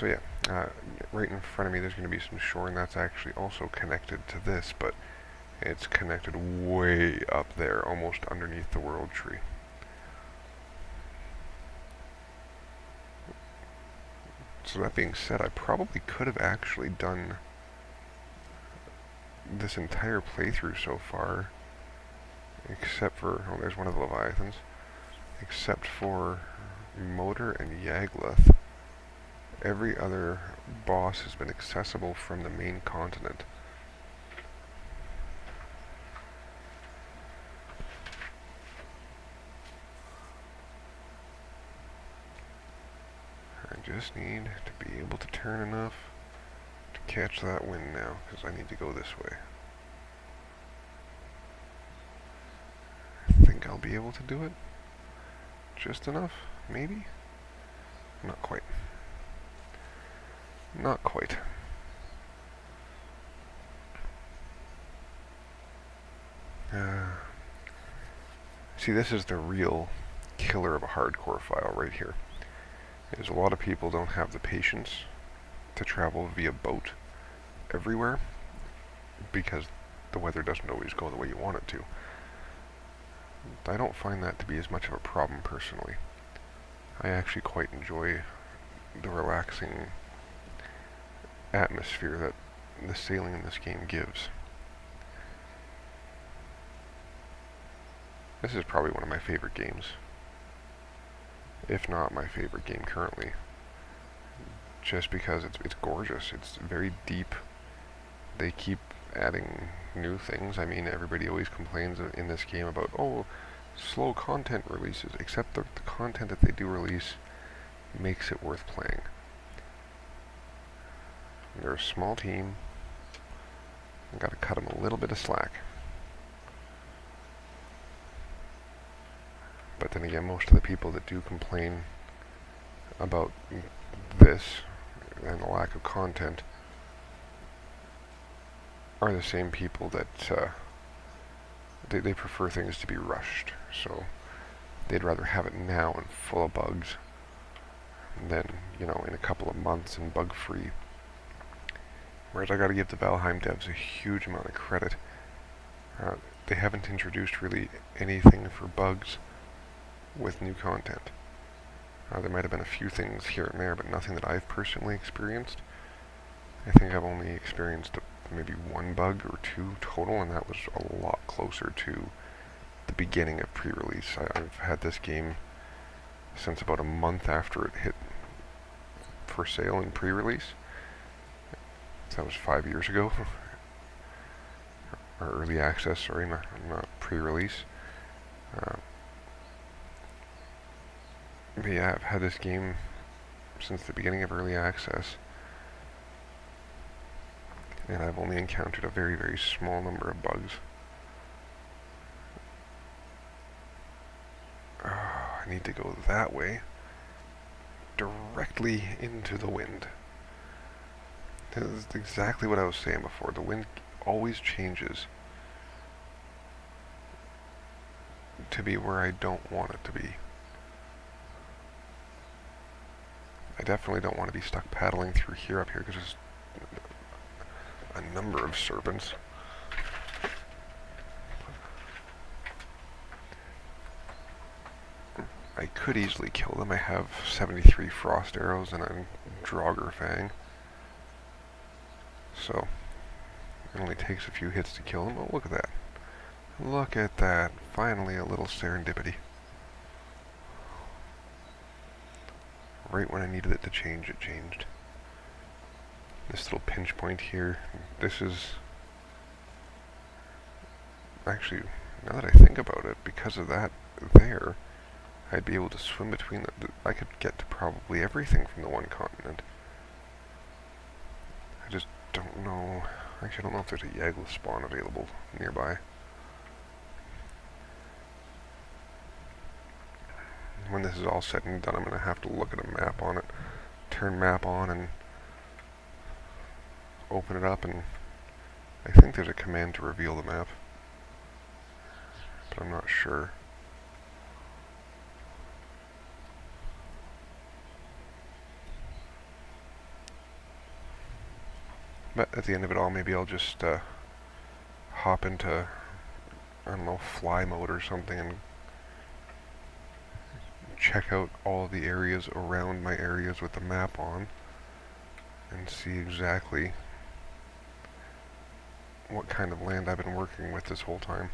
So yeah, right in front of me there's going to be some shore, and that's actually also connected to this, but it's connected way up there, almost underneath the world tree. So that being said, I probably could have actually done this entire playthrough so far, except for, oh, there's one of the Leviathans, except for Motor and Yagluth. Every other boss has been accessible from the main continent. I just need to be able to turn enough to catch that wind now, because I need to go this way. I think I'll be able to do it. Just enough, maybe? Not quite. Not quite. See, this is the real killer of a hardcore file right here. Is a lot of people don't have the patience to travel via boat everywhere because the weather doesn't always go the way you want it to. I don't find that to be as much of a problem personally. I actually quite enjoy the relaxing atmosphere that the sailing in this game gives. This is probably one of my favorite games, if not my favorite game currently, just because it's gorgeous. It's very deep. They keep adding new things. I mean, everybody always complains in this game about, oh, slow content releases, except the content that they do release makes it worth playing. They're a small team. I've got to cut them a little bit of slack. But then again, most of the people that do complain about this and the lack of content are the same people that they prefer things to be rushed. So they'd rather have it now and full of bugs than, you know, in a couple of months and bug-free. Whereas I gotta give the Valheim devs a huge amount of credit. They haven't introduced really anything for bugs with new content. There might have been a few things here and there, but nothing that I've personally experienced. I think I've only experienced maybe one bug or two total, and that was a lot closer to the beginning of pre-release. I've had this game since about a month after it hit for sale in pre-release. That was 5 years ago. Or early access, sorry, not pre-release. But yeah, I've had this game since the beginning of early access, and I've only encountered a very, very small number of bugs. I need to go that way, directly into the wind. This is exactly what I was saying before. The wind always changes to be where I don't want it to be. I definitely don't want to be stuck paddling through here up here because there's a number of serpents. I could easily kill them. I have 73 frost arrows and a Drakkar fang. So it only takes a few hits to kill them. Oh, look at that. Look at that. Finally a little serendipity. Right when I needed it to change, it changed. This little pinch point here, this is... Actually, now that I think about it, because of that there, I'd be able to swim between I could get to probably everything from the one continent. I just don't know... Actually, I don't know if there's a Yagluth spawn available nearby. When this is all said and done, I'm going to have to look at a map on it, turn map on, and open it up, and I think there's a command to reveal the map, but I'm not sure. But at the end of it all, maybe I'll just hop into, I don't know, fly mode or something and check out all the areas around my areas with the map on and see exactly what kind of land I've been working with this whole time.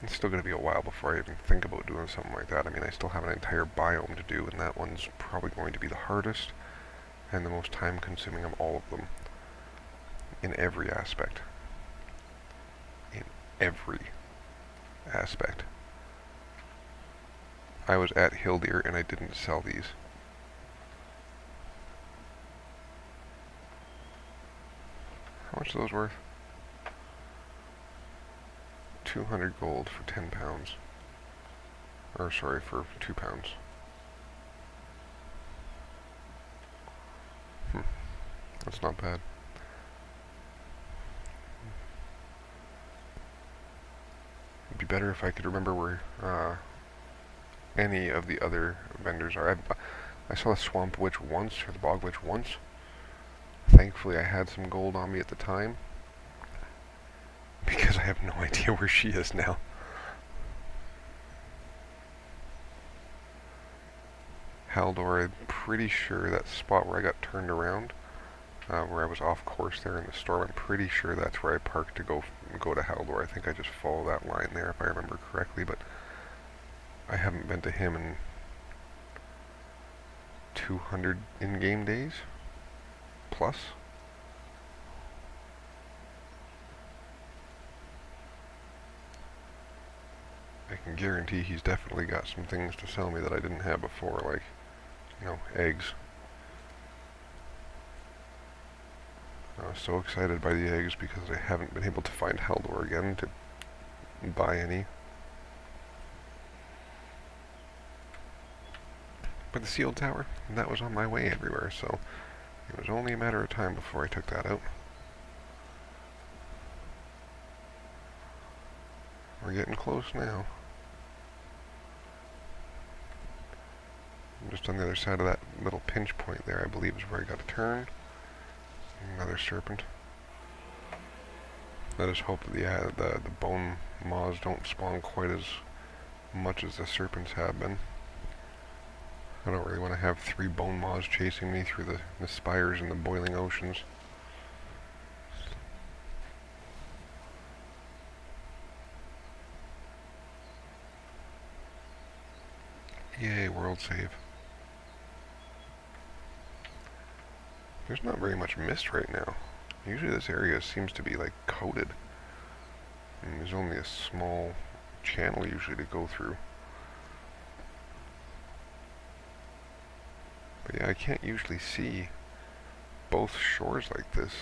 It's still going to be a while before I even think about doing something like that. I mean, I still have an entire biome to do, and that one's probably going to be the hardest and the most time-consuming of all of them. In every aspect. In every aspect. I was at Hildir and I didn't sell these. How much are those worth? 200 gold for 10 pounds. Or sorry, for 2 pounds. That's not bad. It'd be better if I could remember where any of the other vendors are. I saw the swamp witch once, or the bog witch once. Thankfully I had some gold on me at the time, because I have no idea where she is now. Hildir, I'm pretty sure that spot where I got turned around, where I was off course there in the storm, I'm pretty sure that's where I parked to go to Hildir. I think I just follow that line there if I remember correctly, but I haven't been to him in 200 in-game days plus. I can guarantee he's definitely got some things to sell me that I didn't have before, like, you know, eggs. I was so excited by the eggs because I haven't been able to find Hildir again to buy any. But the sealed tower, that was on my way everywhere, so it was only a matter of time before I took that out. We're getting close now. I'm just on the other side of that little pinch point there, I believe is where I got to turn. Another serpent. Let us hope that the bone maws don't spawn quite as much as the serpents have been. I don't really want to have 3 bone maws chasing me through the spires and the boiling oceans. Yay, world save. There's not very much mist right now. Usually this area seems to be like coated. And there's only a small channel usually to go through. But yeah, I can't usually see both shores like this.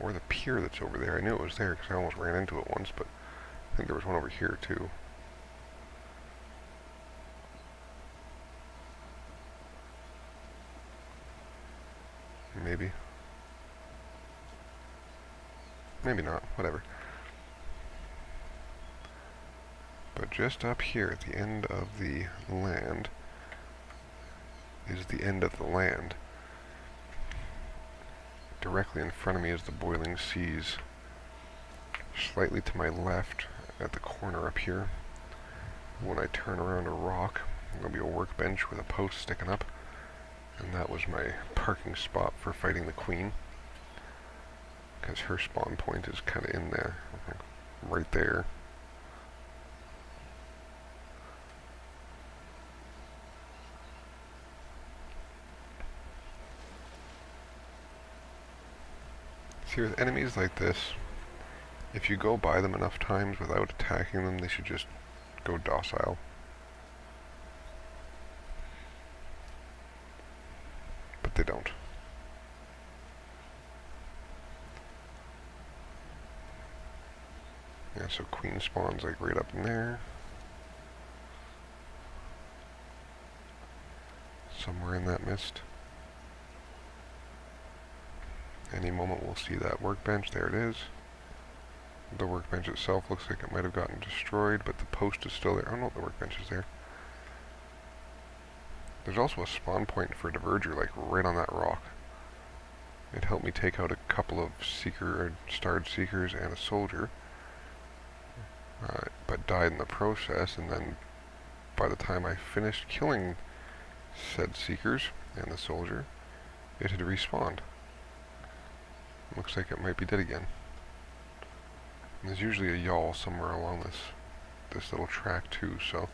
Or the pier that's over there. I knew it was there because I almost ran into it once, but I think there was one over here too. Maybe. Maybe not, whatever. But just up here at the end of the land is the end of the land. Directly in front of me is the boiling seas. Slightly to my left at the corner up here, when I turn around a rock, there'll be a workbench with a post sticking up. And that was my parking spot for fighting the queen. Because her spawn point is kind of in there. Right there. See, with enemies like this, if you go by them enough times without attacking them, they should just go docile. But they don't. Yeah, so queen spawns like right up in there. Somewhere in that mist. Any moment we'll see that workbench. There it is. The workbench itself looks like it might have gotten destroyed, but the post is still there. Oh no, the workbench is there. There's also a spawn point for a diverger, like right on that rock. It helped me take out a couple of starred seekers and a soldier, but died in the process, and then by the time I finished killing said seekers and the soldier, it had respawned. Looks like it might be dead again. And there's usually a yawl somewhere along this little track too, so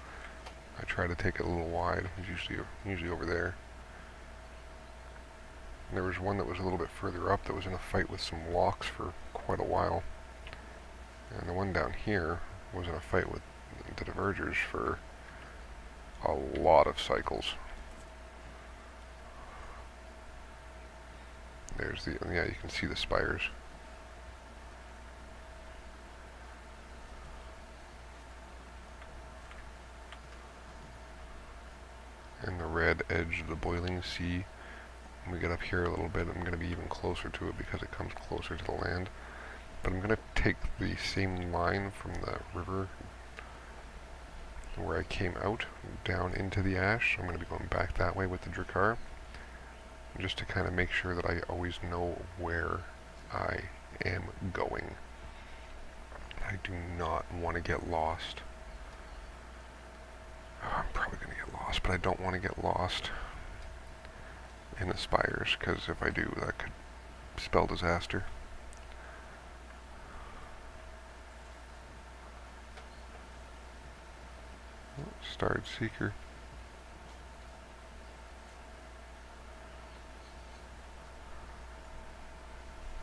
I try to take it a little wide. It's usually over there. And there was one that was a little bit further up that was in a fight with some locks for quite a while. And the one down here was in a fight with the divergers for a lot of cycles. There's yeah, you can see the spires. And the red edge of the boiling sea. When we get up here a little bit, I'm going to be even closer to it because it comes closer to the land. But I'm going to take the same line from the river where I came out down into the ash. I'm going to be going back that way with the Drakkar, just to kind of make sure that I always know where I am going. I do not want to get lost. Oh, I'm probably going to get lost, but I don't want to get lost in the spires, because if I do, that could spell disaster. Oh, starred seeker.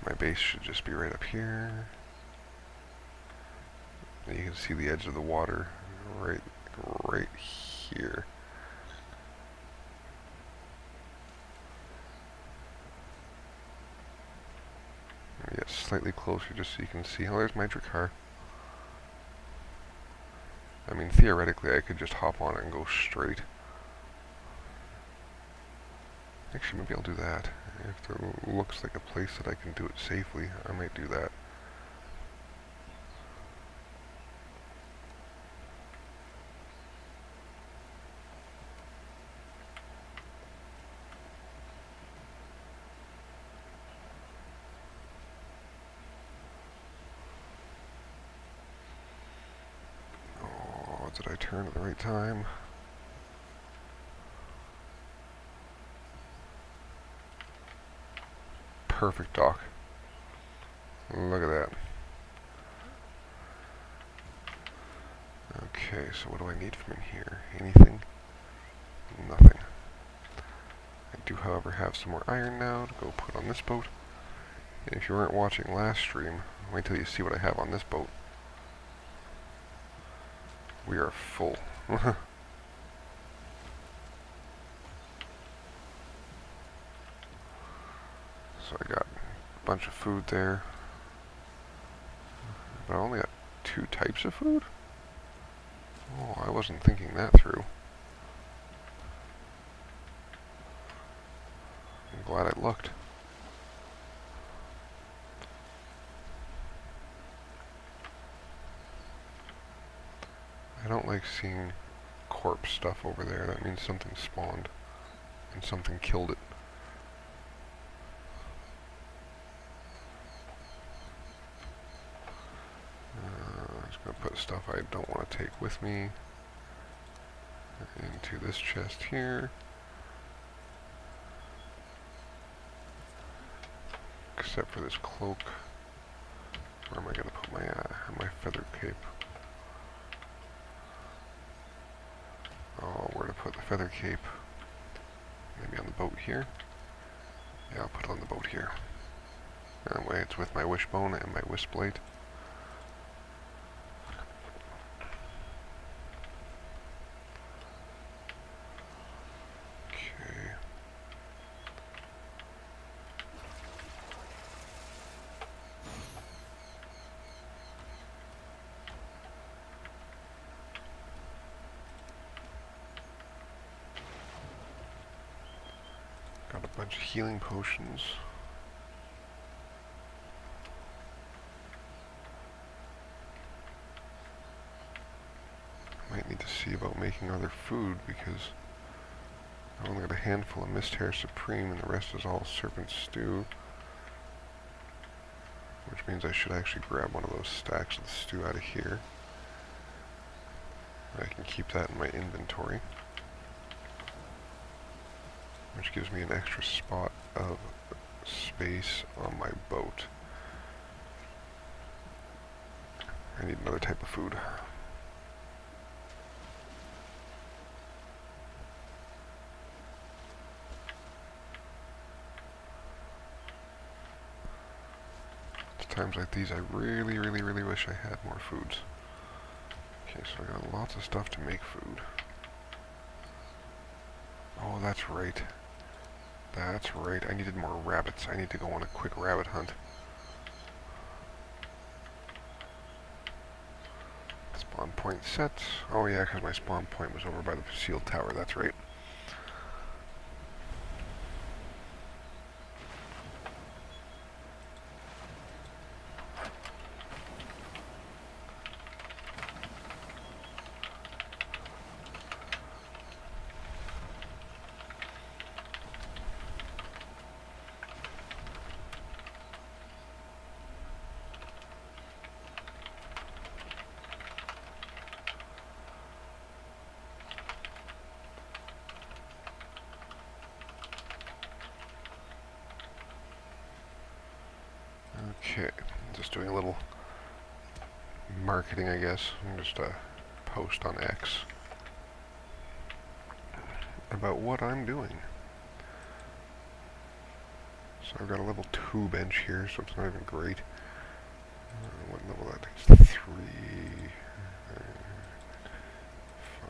My base should just be right up here. And you can see the edge of the water right here. Get slightly closer just so you can see. Oh, there's my Drakkar. I mean, theoretically, I could just hop on it and go straight. Actually, maybe I'll do that. If there looks like a place that I can do it safely, I might do that. Did I turn at the right time? Perfect dock. Look at that. Okay, so what do I need from in here? Anything? Nothing. I do, however, have some more iron now to go put on this boat. And if you weren't watching last stream, wait till you see what I have on this boat. We are full. So I got a bunch of food there. But I only got 2 types of food? Oh, I wasn't thinking that through. I'm glad I looked. I don't like seeing corpse stuff over there. That means something spawned and something killed it. I'm just going to put stuff I don't want to take with me into this chest here. Except for this cloak. Where am I going to put my feather cape? Oh, where to put the feather cape? Maybe on the boat here? Yeah, I'll put it on the boat here. Anyway, it's with my wishbone and my wisp blade. Okay. Got a bunch of healing potions. Might need to see about making other food because I only got a handful of Mist Hair Supreme and the rest is all Serpent Stew. which means I should actually grab one of those stacks of the stew out of here. I can keep that in my inventory, which gives me an extra spot of space on my boat. I need another type of food. It's times like these I really, really, really wish I had more foods. Okay, so I got lots of stuff to make food. Oh, that's right. That's right. I needed more rabbits. I need to go on a quick rabbit hunt. Spawn point set. Oh yeah, because my spawn point was over by the sealed tower. That's right. Okay, just doing a little marketing, I guess. I'm just post on X about what I'm doing. So I've got a level 2 bench here, so it's not even great. What level that is? 3,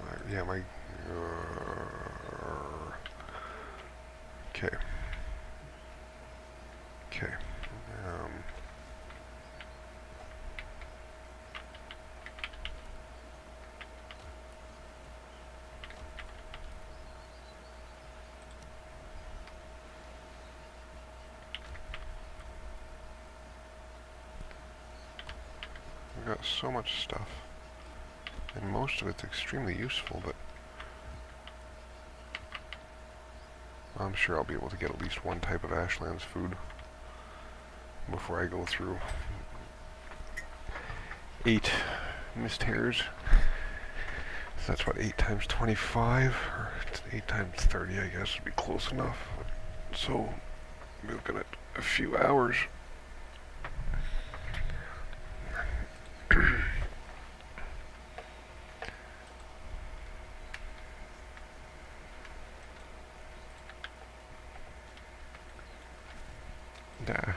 5. Yeah, my. Okay. Okay. I've got so much stuff, and most of it's extremely useful, but I'm sure I'll be able to get at least one type of Ashlands food before I go through 8 mist hairs. So that's what, 8 times 25, or 8 times 30, I guess, would be close enough. So, I'm looking at a few hours. Nah.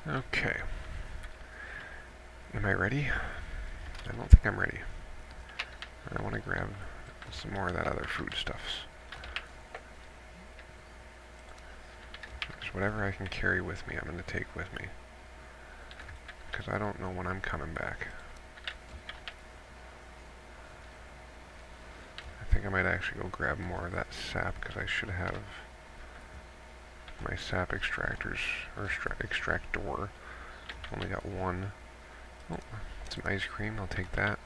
Okay. Am I ready? I don't think I'm ready. I want to grab some more of that other foodstuffs. Just whatever I can carry with me, I'm going to take with me. Because I don't know when I'm coming back. I think I might actually go grab more of that sap, because I should have my sap extractors, or extractor. Only got one. Oh, some ice cream, I'll take that.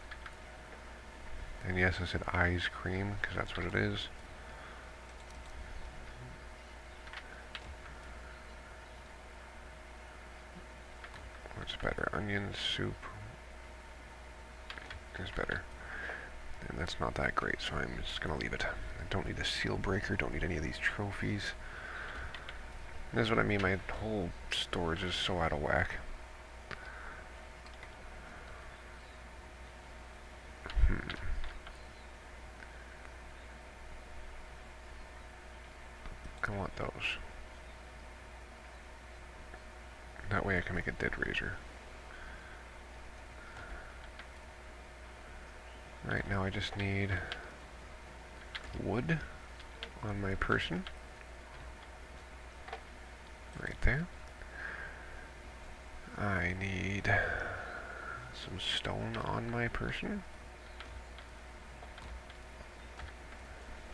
And yes, I said ice cream, because that's what it is. What's better? Onion soup is better. And that's not that great, so I'm just going to leave it. I don't need a seal breaker, don't need any of these trophies. And this is what I mean, my whole storage is so out of whack. I want those. That way I can make a dead razor. Right now I just need wood on my person. Right there. I need some stone on my person.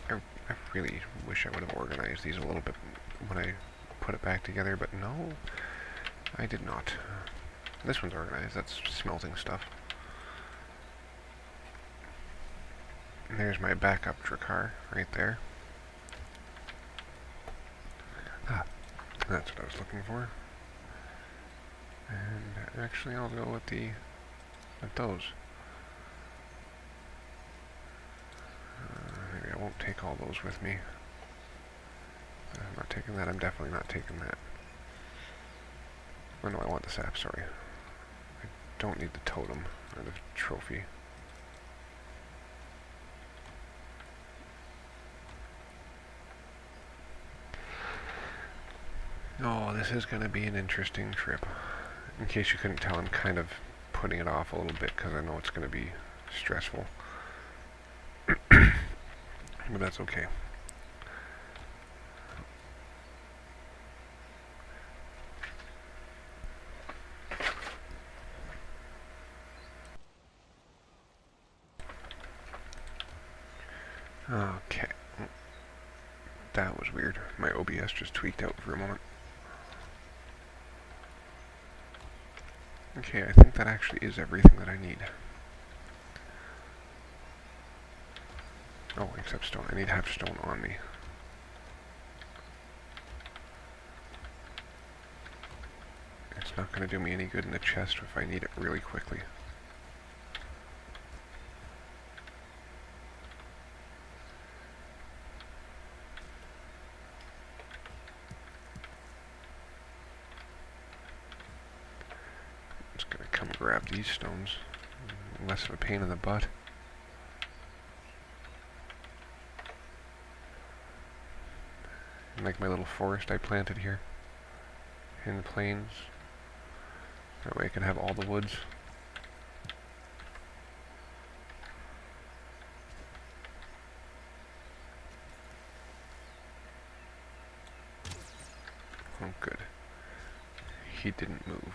I really wish I would have organized these a little bit when I put it back together, but no, I did not. This one's organized, that's smelting stuff. And there's my backup Drakkar, right there. Ah, that's what I was looking for. And actually I'll go with those. Maybe I won't take all those with me. I'm not taking that, I'm definitely not taking that. Oh no, I want the sap, sorry. I don't need the totem, or the trophy. Oh, this is going to be an interesting trip. In case you couldn't tell, I'm kind of putting it off a little bit because I know it's going to be stressful. But that's okay. Okay. That was weird. My OBS just tweaked out for a moment. Okay, I think that actually is everything that I need. Oh, except stone. I need to have stone on me. It's not going to do me any good in the chest if I need it really quickly. Just going to come grab these stones. Less of a pain in the butt. Like my little forest I planted here in the plains. That way I can have all the woods. Oh, good. He didn't move.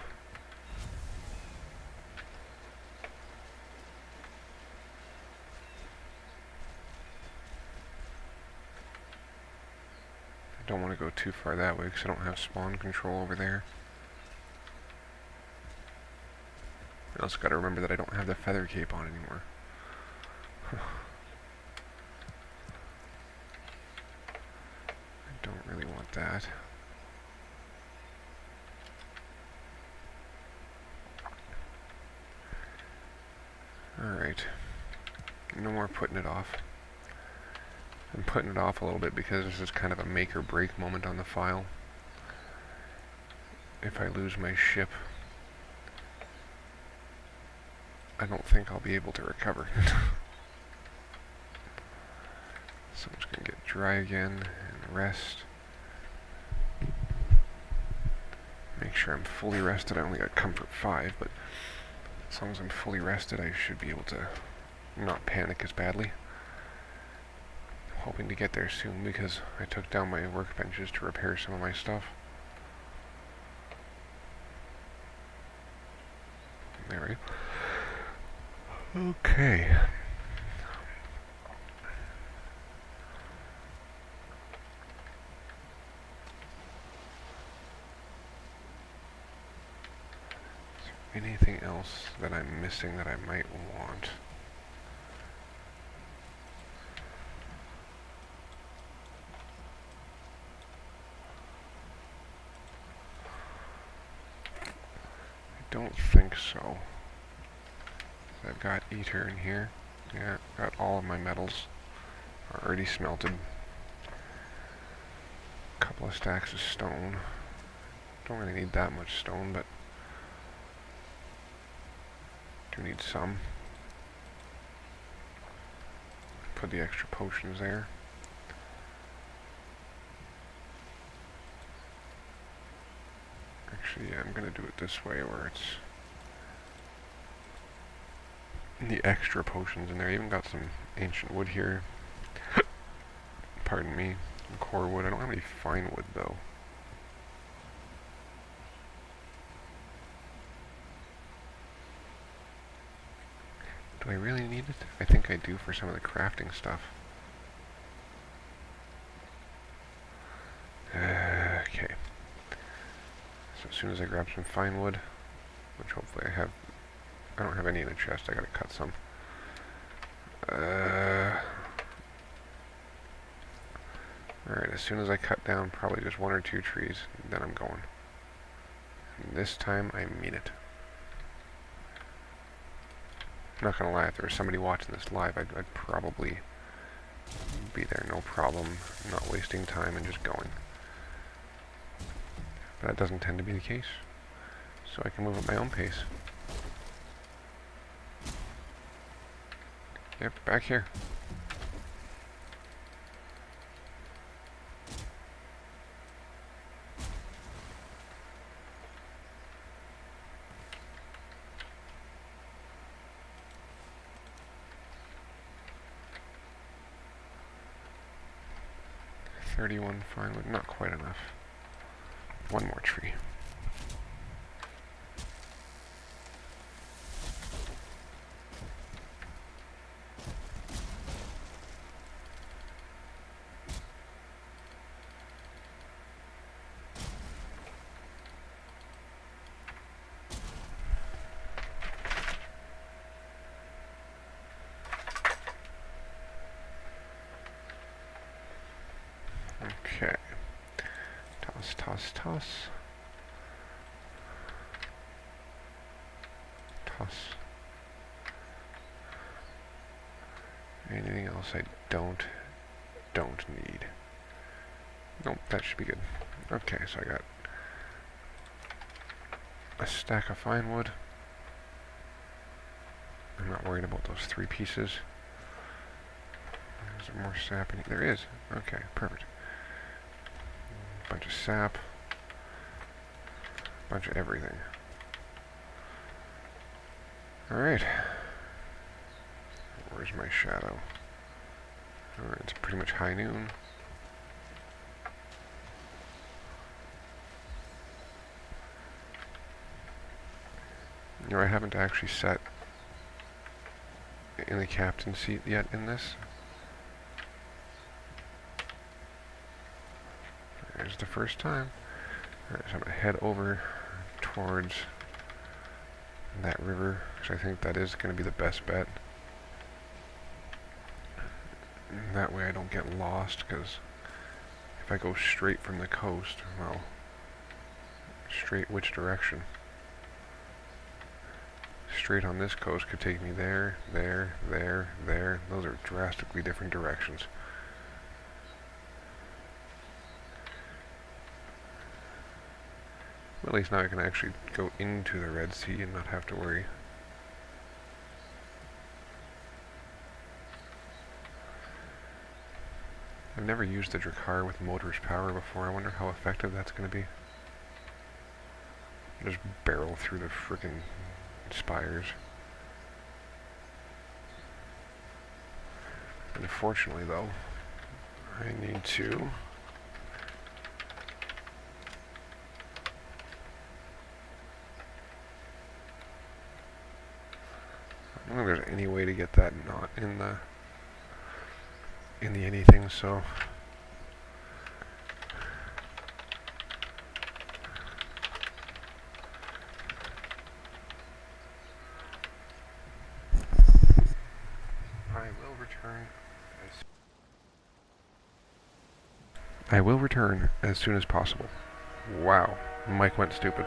I don't want to go too far that way because I don't have spawn control over there. I also got to remember that I don't have the feather cape on anymore. I don't really want that. Alright. No more putting it off. I'm putting it off a little bit because this is kind of a make or break moment on the file. If I lose my ship, I don't think I'll be able to recover. So I'm just going to get dry again and rest. Make sure I'm fully rested. I only got comfort 5, but as long as I'm fully rested, I should be able to not panic as badly. Hoping to get there soon because I took down my workbenches to repair some of my stuff. There we go. Okay. Is there anything else that I'm missing that I might want? Don't think so. I've got ether in here. Yeah, got all of my metals already smelted. A couple of stacks of stone. Don't really need that much stone, but do need some. Put the extra potions there. Actually, yeah, I'm gonna do it this way where it's the extra potions in there. I even got some ancient wood here. Pardon me. Some core wood. I don't have any fine wood though. Do I really need it? I think I do for some of the crafting stuff. Okay. So as soon as I grab some fine wood, which hopefully I have, I don't have any in the chest, I gotta cut some. Alright, as soon as I cut down probably just 1 or 2 trees, then I'm going. And this time, I mean it. I'm not gonna lie, if there was somebody watching this live, I'd probably be there, no problem, not wasting time and just going. But that doesn't tend to be the case, so I can move at my own pace. Yep, back here. $31 fine, but not quite enough. 1 more tree. Okay. Toss, toss, toss. Toss. Anything else I don't need? Nope, that should be good. Okay, so I got a stack of fine wood. I'm not worried about those 3 pieces. Is there more sap in here? There is. Okay, perfect. Bunch of sap. Bunch of everything. Alright. Where's my shadow? Alright, it's pretty much high noon. You know, I haven't actually sat in the captain's seat yet in this. There's the first time. Alright, so I'm going to head over towards that river, because I think that is going to be the best bet. And that way I don't get lost, because if I go straight from the coast, well, straight which direction? Straight on this coast could take me there, there, there, there. Those are drastically different directions. Well, at least now I can actually go into the Red Sea and not have to worry. I've never used the Drakkar with motor's power before. I wonder how effective that's going to be. Just barrel through the frickin' spires. Unfortunately, though, I need to I don't think there's any way to get that not in the anything, so I will return as soon as possible. Wow, Mike went stupid.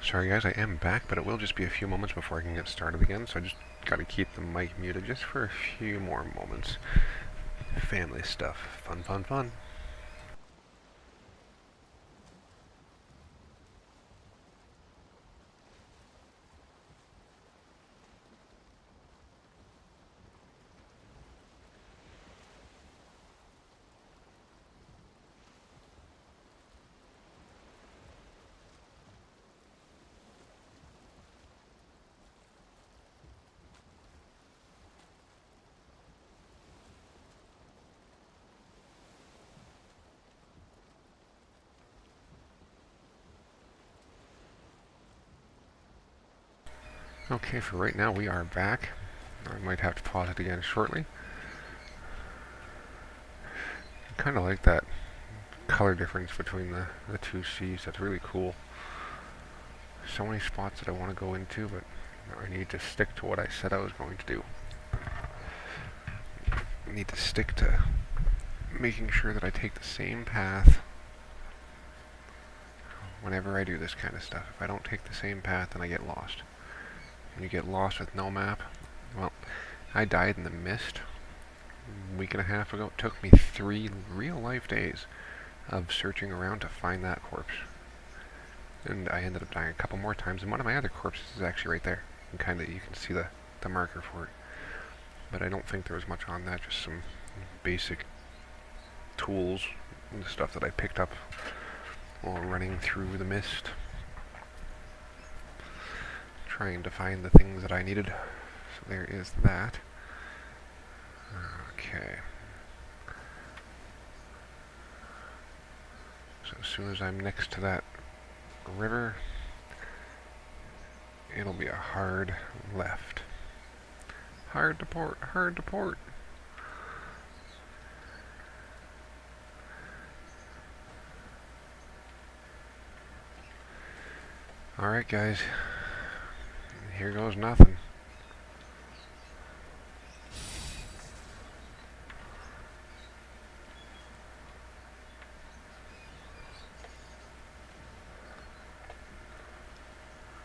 Sorry guys, I am back, but it will just be a few moments before I can get started again, so I just gotta keep the mic muted just for a few more moments. Family stuff. Fun, fun, fun. Okay, for right now we are back. I might have to pause it again shortly. I kind of like that color difference between the two seas. That's really cool. So many spots that I want to go into, but I need to stick to what I said I was going to do. I need to stick to making sure that I take the same path whenever I do this kind of stuff. If I don't take the same path, then I get lost. When you get lost with no map, well, I died in the mist a week and a half ago. It took me 3 real-life days of searching around to find that corpse. And I ended up dying a couple more times, and one of my other corpses is actually right there. And you can see the marker for it. But I don't think there was much on that, just some basic tools and stuff that I picked up while running through the mist, trying to find the things that I needed. So there is that. Okay. So as soon as I'm next to that river, it'll be a hard left. Hard to port, hard to port. Alright guys, here goes nothing.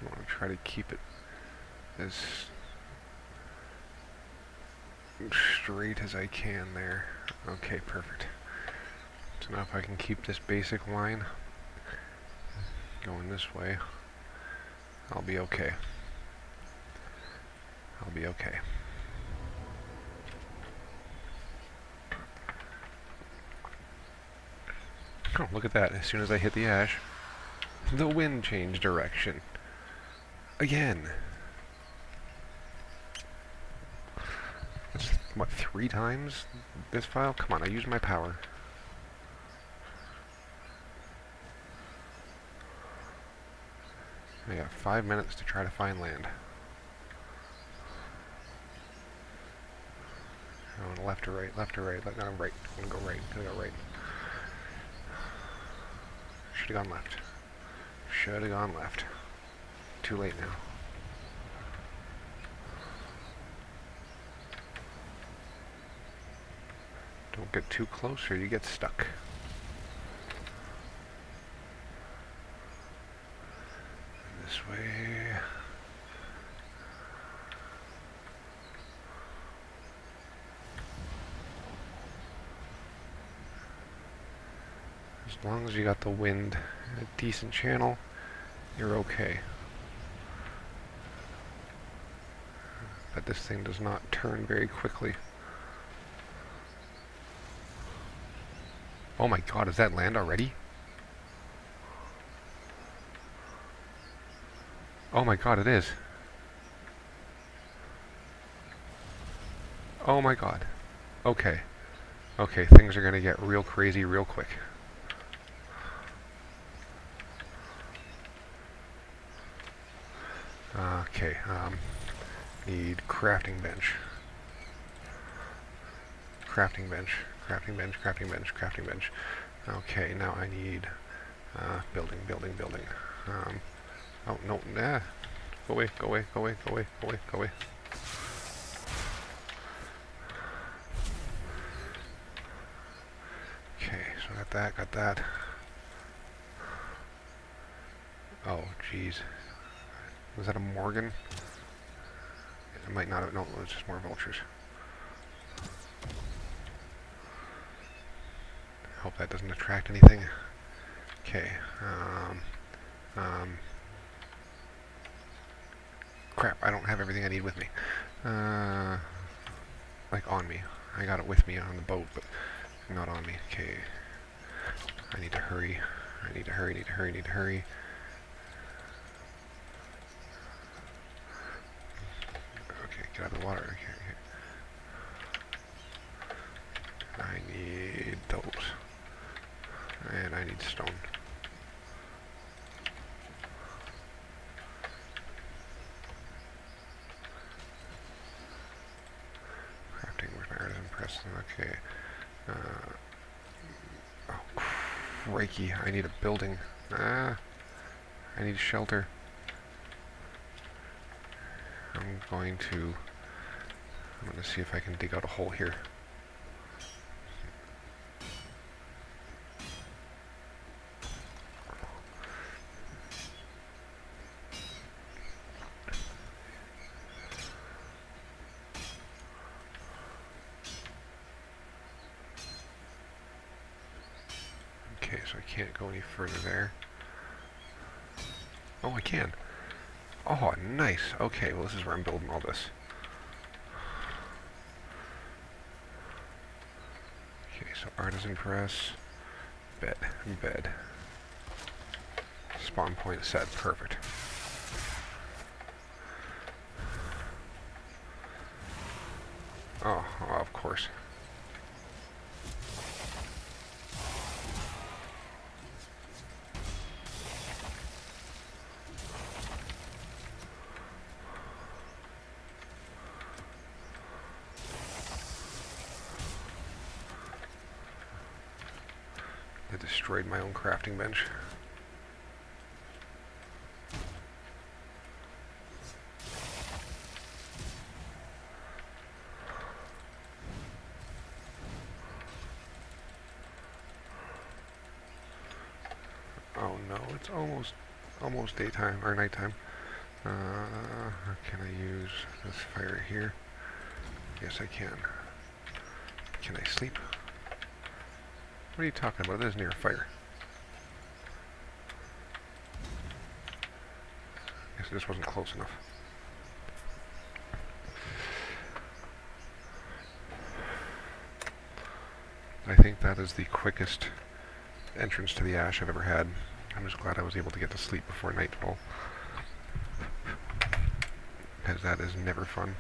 I want to try to keep it as straight as I can there. Okay, perfect. So now if I can keep this basic line going this way, I'll be okay. I'll be okay. Oh, look at that. As soon as I hit the ash, the wind changed direction. Again. That's, what, 3 times this file? Come on, I used my power. I got 5 minutes to try to find land. Oh, left or right, left or right. No, right. I'm gonna go right. I'm gonna go right. Should have gone left. Should have gone left. Too late now. Don't get too close or you get stuck. This way. As long as you got the wind and a decent channel, you're okay. But this thing does not turn very quickly. Oh my god, is that land already? Oh my god, it is. Oh my god. Okay. Okay, things are gonna get real crazy real quick. Okay, need crafting bench. Crafting bench, crafting bench, crafting bench, crafting bench. Okay, now I need building. Oh, no, nah. Go away, go away, go away, go away, go away, go away. Okay, so got that. Oh, jeez. Was that a Morgan? It might not have. No, it was just more vultures. Hope that doesn't attract anything. Okay. Crap, I don't have everything I need with me. Like on me. I got it with me on the boat, but not on me. Okay. I need to hurry. I need to hurry, need to hurry, need to hurry. Okay, get out of the water. Okay, okay. I need those. And I need stone. Crafting, where's my artisan press? Okay. Oh, crikey, I need a building. I need shelter. I'm going to see if I can dig out a hole here. Okay, so I can't go any further there. Oh, I can. Oh, nice. Okay, well this is where I'm building all this. Okay, so artisan press, bed, bed. Spawn point set, perfect. Oh, of course. I destroyed my own crafting bench. Oh no, it's almost daytime or nighttime. Can I use this fire here? Yes, I can. Can I sleep? What are you talking about? This is near a fire. Guess this wasn't close enough. I think that is the quickest entrance to the ash I've ever had. I'm just glad I was able to get to sleep before nightfall, because that is never fun.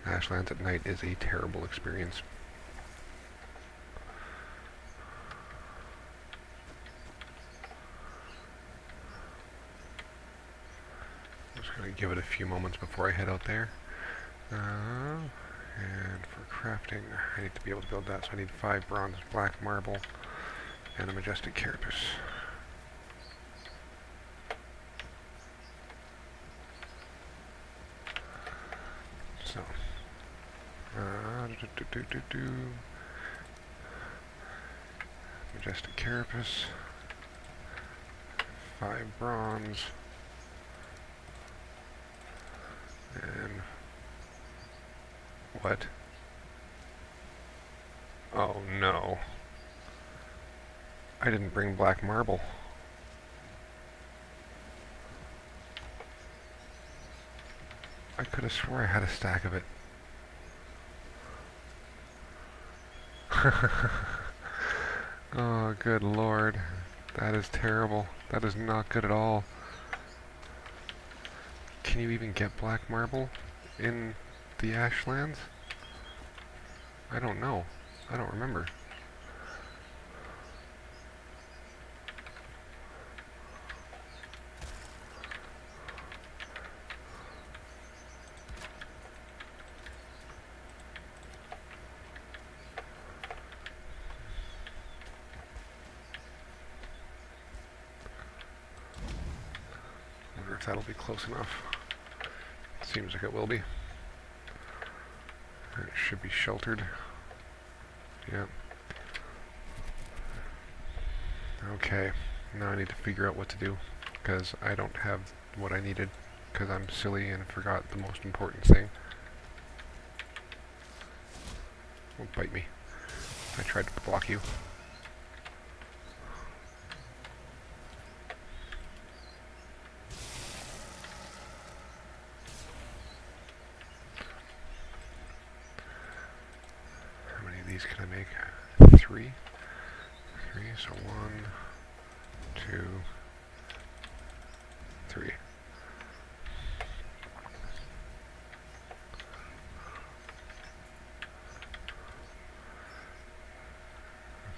Ashlands at night is a terrible experience. I'm just going to give it a few moments before I head out there. And for crafting, I need to be able to build that, so I need 5 bronze black marble and a majestic carapace. So, majestic carapace, 5 bronze, and what? Oh no. I didn't bring black marble. I could have swore I had a stack of it. Oh, good lord. That is terrible. That is not good at all. Can you even get black marble in the Ashlands? I don't know. I don't remember. I wonder if that'll be close enough. Seems like it will be. It should be sheltered. Yep. Okay, now I need to figure out what to do, because I don't have what I needed. because I'm silly and forgot the most important thing. Don't bite me. I tried to block you. How many of these can I make? 3? 3, so 1, 2, 3.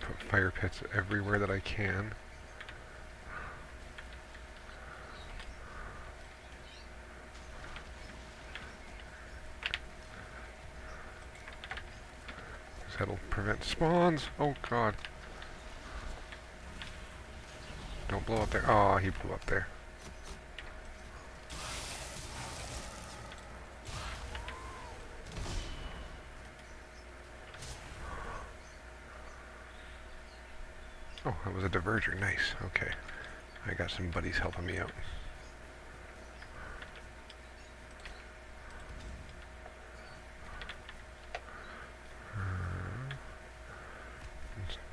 Put fire pits everywhere that I can. That'll prevent spawns. Oh god. Don't blow up there. Oh, he blew up there. Oh, that was a diverger. Nice. Okay. I got some buddies helping me out.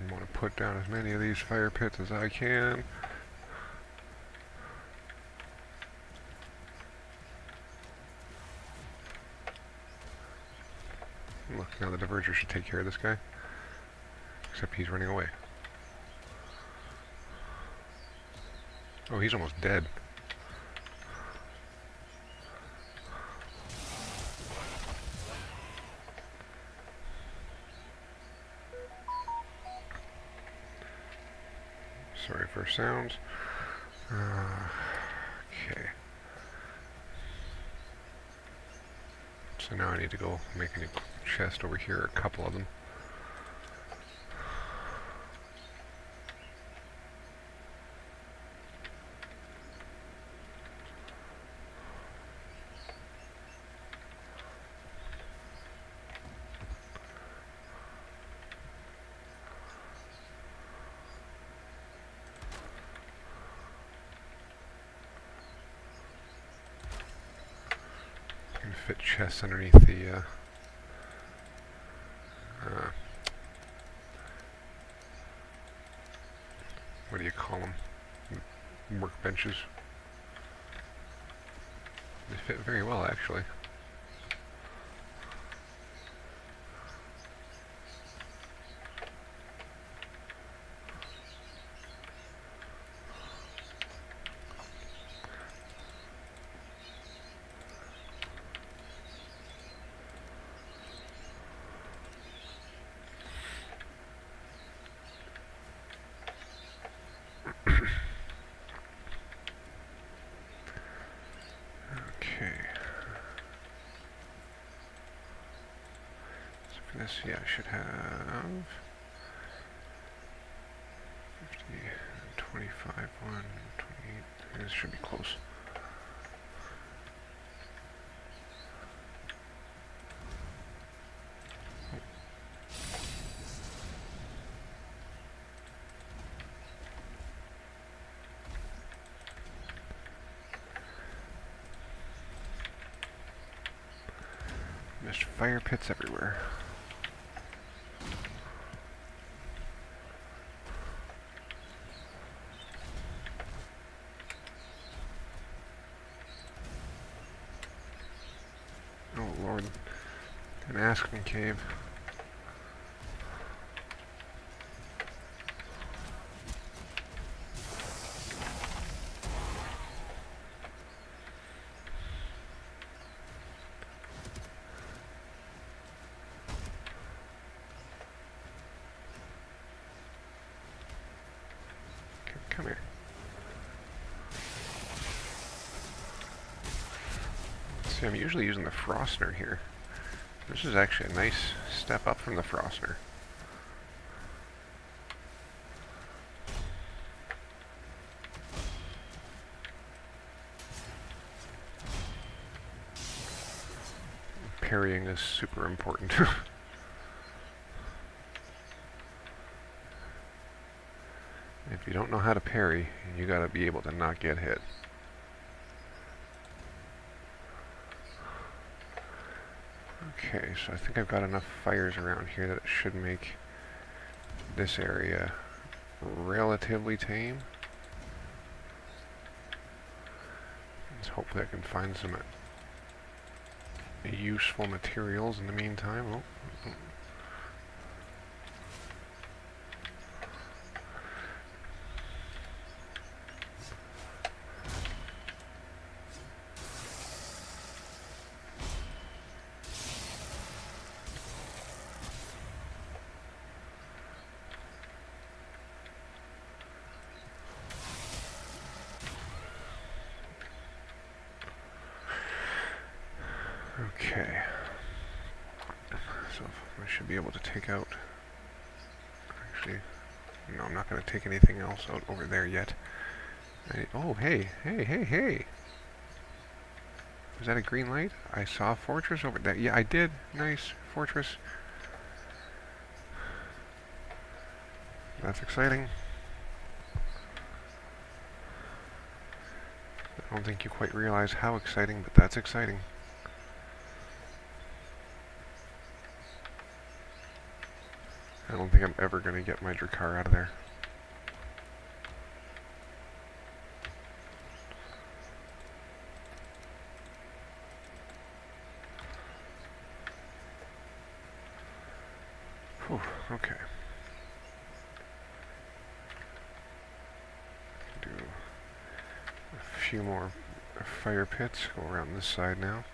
I want to put down as many of these fire pits as I can. Look, now the diverger should take care of this guy. Except he's running away. Oh, he's almost dead. Sorry for sounds. Okay. So now I need to go make a new chest over here, a couple of them. Fit chests underneath the what do you call them? Workbenches. They fit very well, actually. This, yeah, I should have 50, 25, 1, 28. This should be close. Missed fire pits everywhere. Oh lord, an Aspen cave. Come here. See, I'm usually using the Frostner here. This is actually a nice step up from the Frostner. Parrying is super important. If you don't know how to parry, you gotta be able to not get hit. Okay, so I think I've got enough fires around here that it should make this area relatively tame. Let's hopefully I can find some useful materials in the meantime. Oh. Okay, so I should be able to take out, actually, no, I'm not going to take anything else out over there yet. Oh, hey, hey, hey, hey! Was that a green light? I saw a fortress over there. Yeah, I did. Nice, fortress. That's exciting. I don't think you quite realize how exciting, but that's exciting. I don't think I'm ever going to get my Drakkar out of there. Whew, okay. Do a few more fire pits. Go around this side now.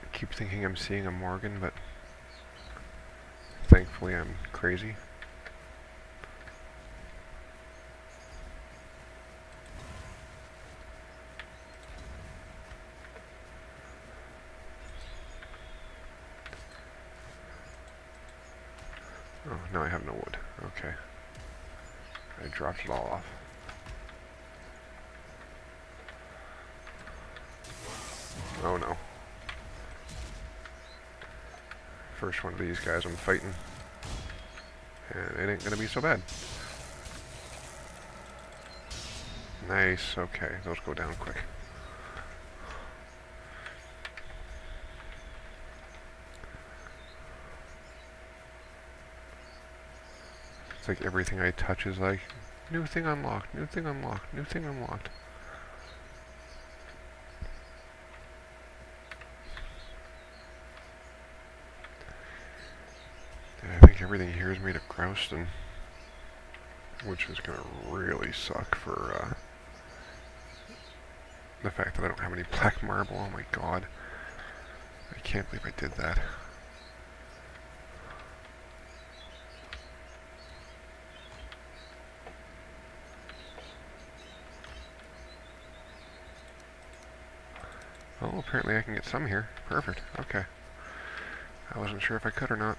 I keep thinking I'm seeing a Morgan, but thankfully I'm crazy. Oh, now I have no wood. Okay. I dropped it all off. Oh no. First one of these guys I'm fighting. And it ain't gonna be so bad. Nice, okay. Those go down quick. It's like everything I touch is like, new thing unlocked, new thing unlocked, new thing unlocked. And I think everything here is made of grouston, which is gonna really suck for the fact that I don't have any black marble. Oh my god. I can't believe I did that. Oh, apparently I can get some here. Perfect. Okay. I wasn't sure if I could or not.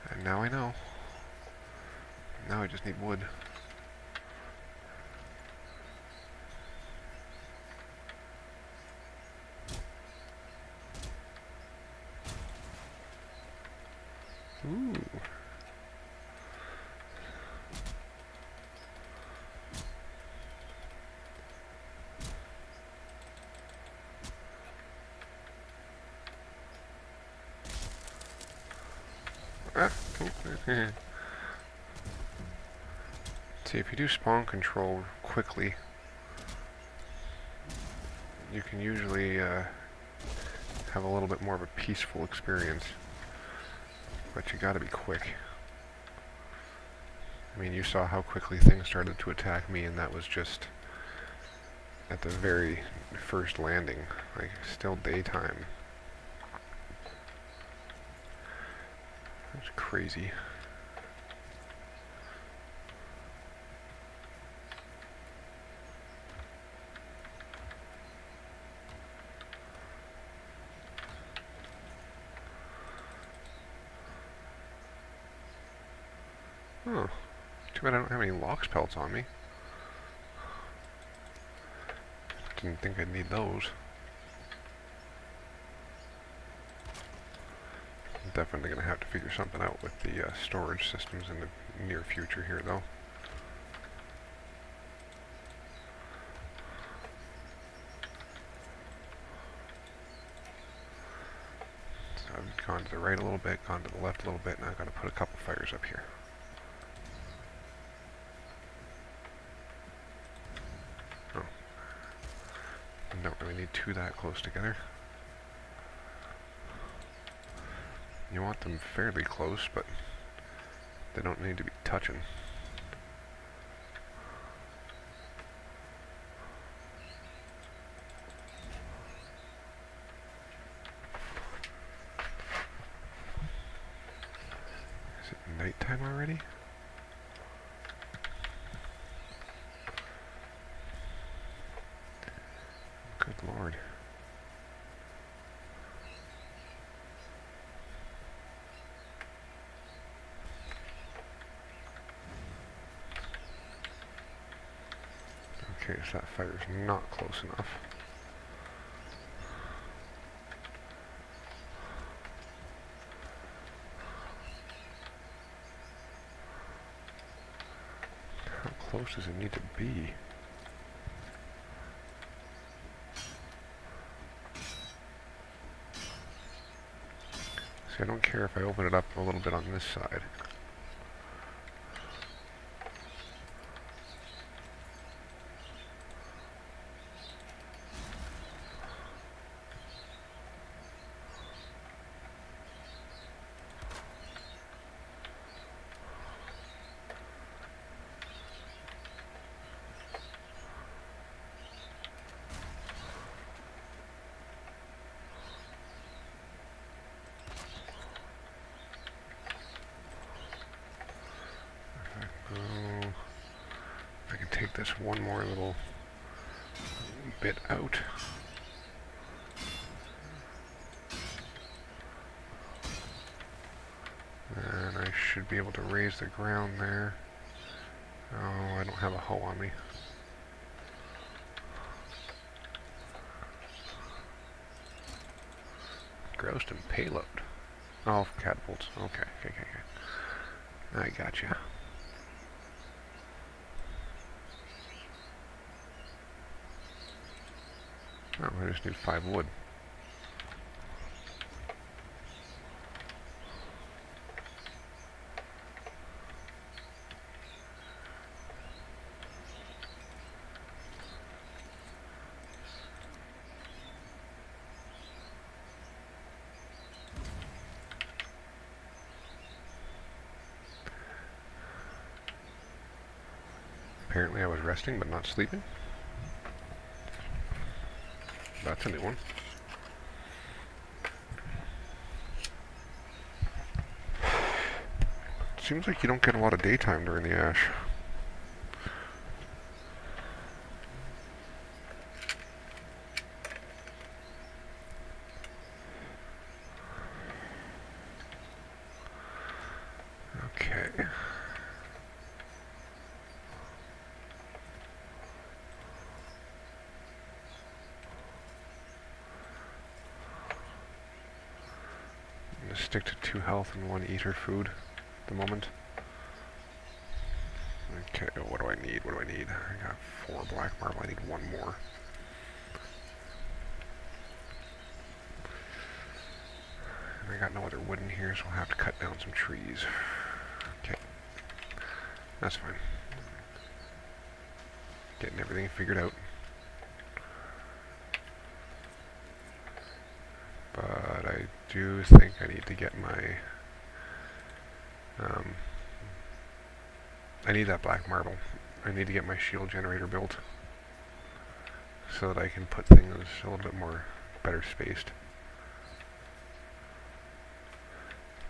And now I know. Now I just need wood. Ooh. See, if you do spawn control quickly, you can usually have a little bit more of a peaceful experience. But you gotta be quick. I mean, you saw how quickly things started to attack me, and that was just at the very first landing. Like, still daytime. That's crazy. Oh, too bad I don't have any lox pelts on me. Didn't think I'd need those. I'm definitely going to have to figure something out with the storage systems in the near future here, though. gone to the right a little bit, gone to the left a little bit, and I've got to put a couple fires up here. Oh. I don't really need two that close together. You want them fairly close, but they don't need to be touching. Is it nighttime already? Good lord. Okay, so that fire's not close enough. How close does it need to be? See, I don't care if I open it up a little bit on this side. I can take this one more little bit out. And I should be able to raise the ground there. Oh, I don't have a hoe on me. Groused and payload. Oh, catapults. Okay. I gotcha. Oh, I just need 5 wood. Apparently I was resting but not sleeping. That's a new one. Seems like you don't get a lot of daytime during the ash. Okay. I'm gonna stick to 2 health and 1 eater food at the moment. Okay, what do I need? I got 4 black marble, I need 1 more. And I got no other wood in here, so I'll have to cut down some trees. Okay, that's fine. Getting everything figured out. But I do think I need to get my... I need that black marble. I need to get my shield generator built so that I can put things a little bit more better spaced.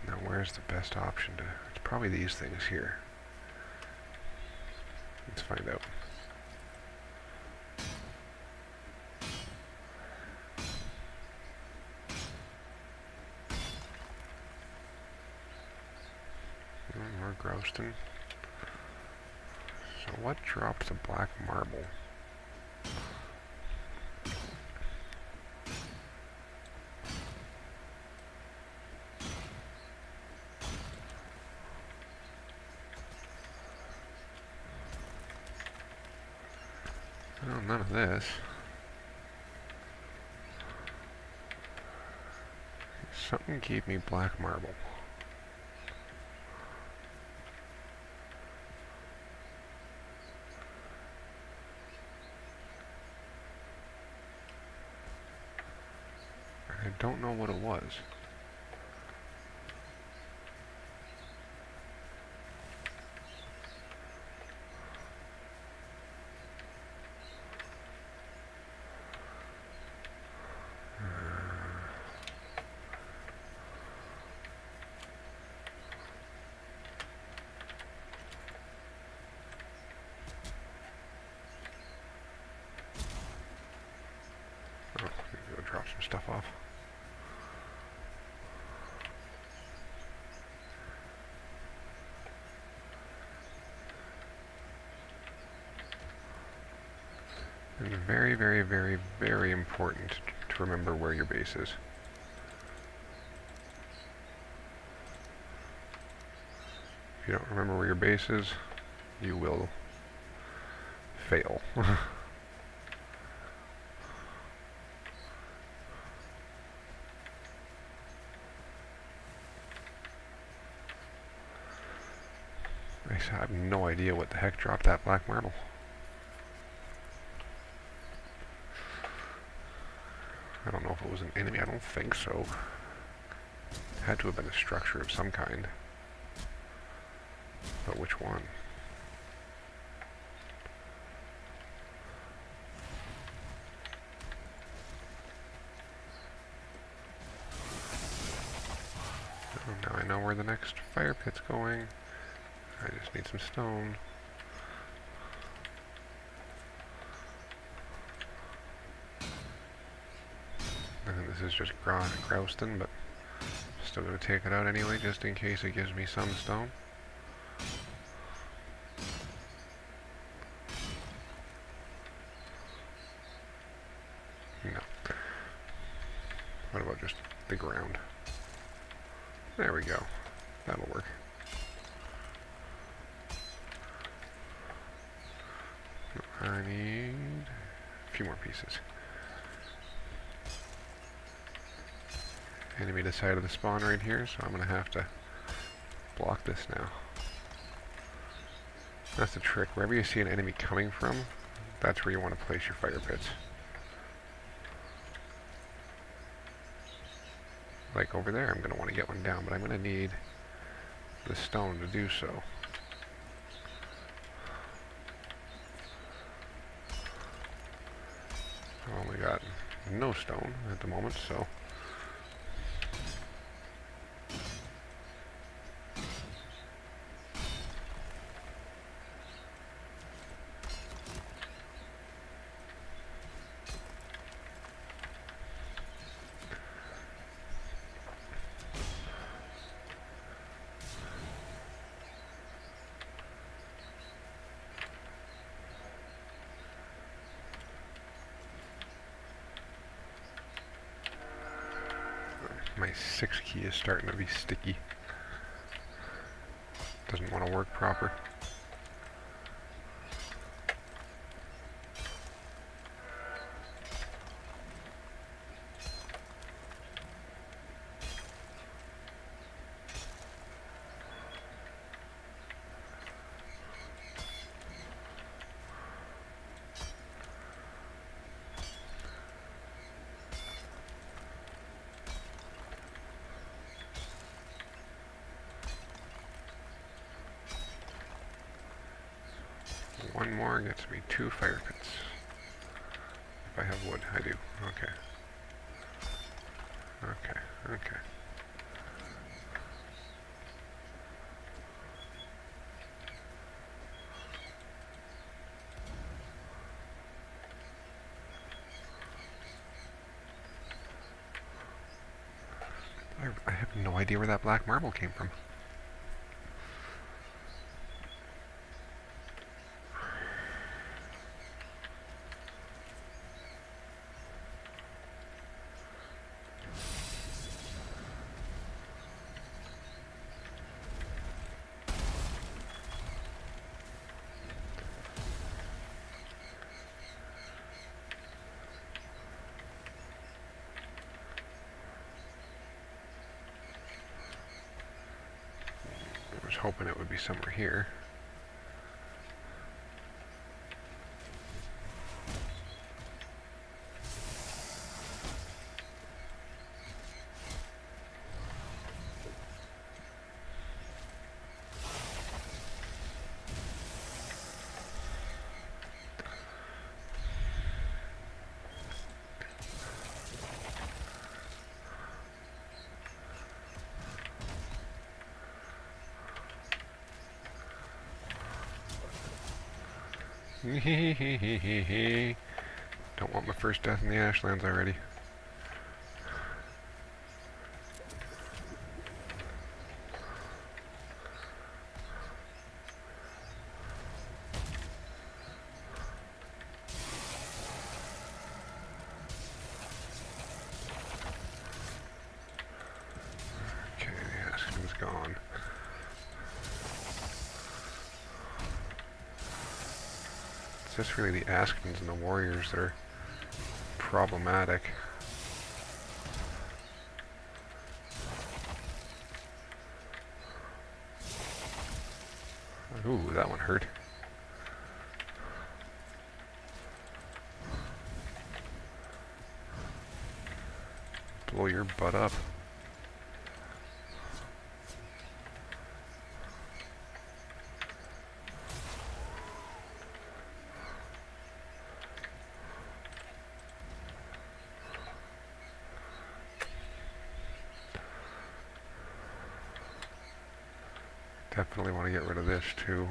Now where's the best option to... It's probably these things here. Let's find out. More Grouston. So what dropped the black marble? Oh, none of this. Something gave me black marble. I don't know what it was. Oh, maybe go drop some stuff off. And very, very, very, very important to remember where your base is. If you don't remember where your base is, you will fail. I have no idea what the heck dropped that black marble. I don't know if it was an enemy. I don't think so. It had to have been a structure of some kind. But which one? Oh, now I know where the next fire pit's going. I just need some stone. I think this is just grouston, but still gonna take it out anyway, just in case it gives me some stone. No. What about just the ground? There we go. That'll work. I need a few more pieces. Enemy decided to spawn right here, so I'm gonna have to block this now. That's the trick. Wherever you see an enemy coming from, that's where you want to place your fire pits. Like over there, I'm gonna want to get one down, but I'm gonna need the stone to do so. I've only got no stone at the moment, so my 6 key is starting to be sticky. Doesn't want to work proper. One more gets me 2 fire pits. If I have wood, I do. Okay. Okay, okay. I have no idea where that black marble came from. was hoping it would be somewhere here. Don't want my first death in the Ashlands already. Okay, the Ashlands gone. It's just really the Askins and the warriors that are problematic. Ooh, that one hurt. Blow your butt up. Definitely want to get rid of this too.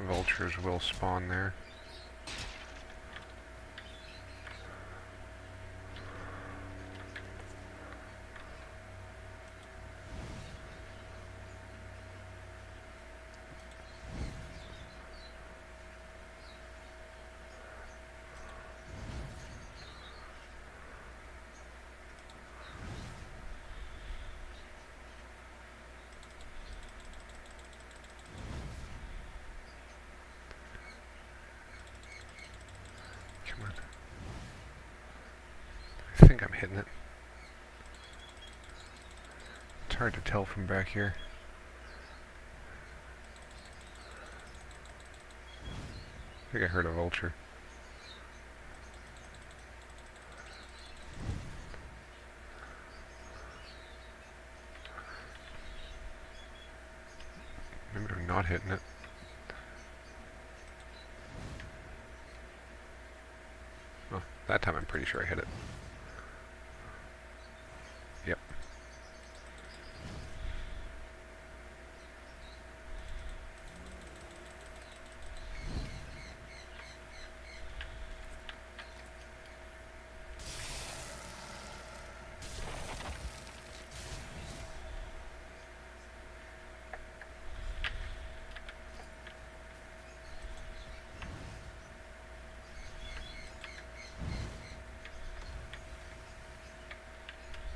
Vultures will spawn there. Come on. I think I'm hitting it. It's hard to tell from back here. I think I heard a vulture. Maybe I'm not hitting it. Oh, that time I'm pretty sure I hit it. Yep.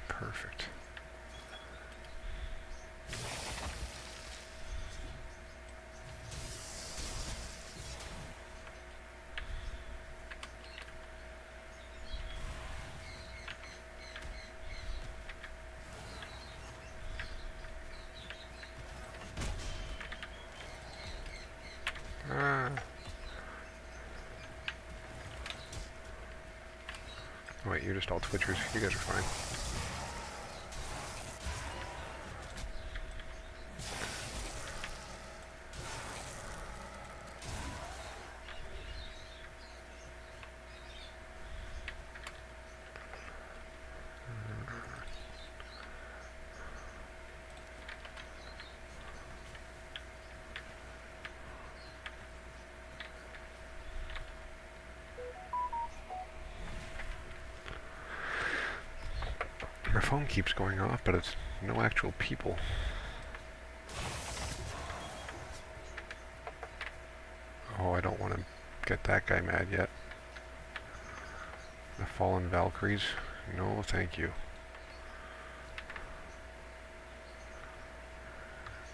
Perfect. Ah. Wait, you're just all twitchers. You guys are fine. My phone keeps going off, but it's no actual people. Oh, I don't want to get that guy mad yet. The fallen Valkyries? No, thank you.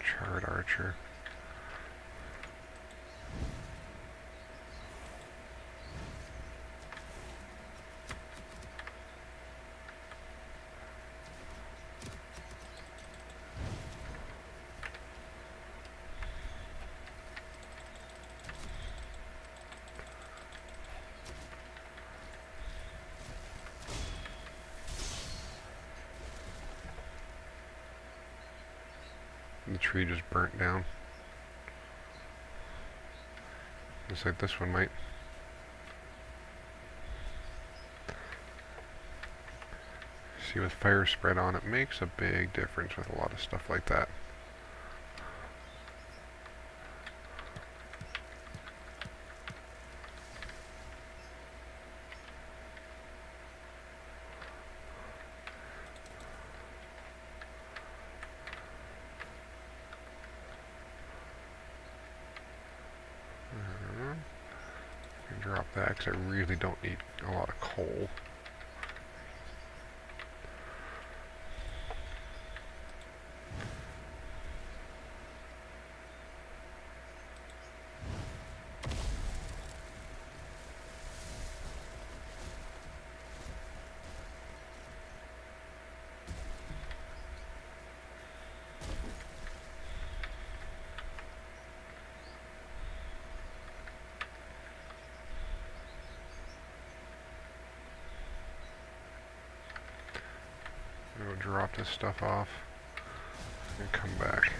Charred Archer. The tree just burnt down. Looks like this one might. See, with fire spread on, it makes a big difference with a lot of stuff like that. Drop that because I really don't need a lot of coal. Go drop this stuff off and come back.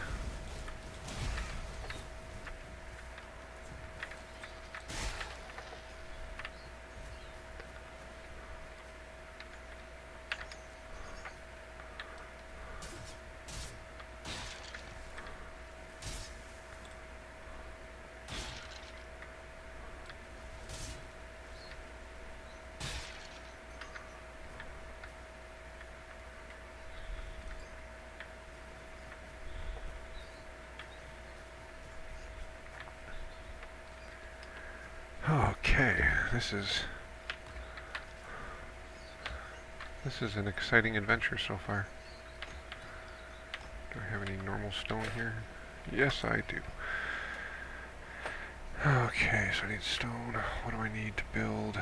Okay, this is an exciting adventure so far. Do I have any normal stone here? Yes, I do. Okay, so I need stone. What do I need to build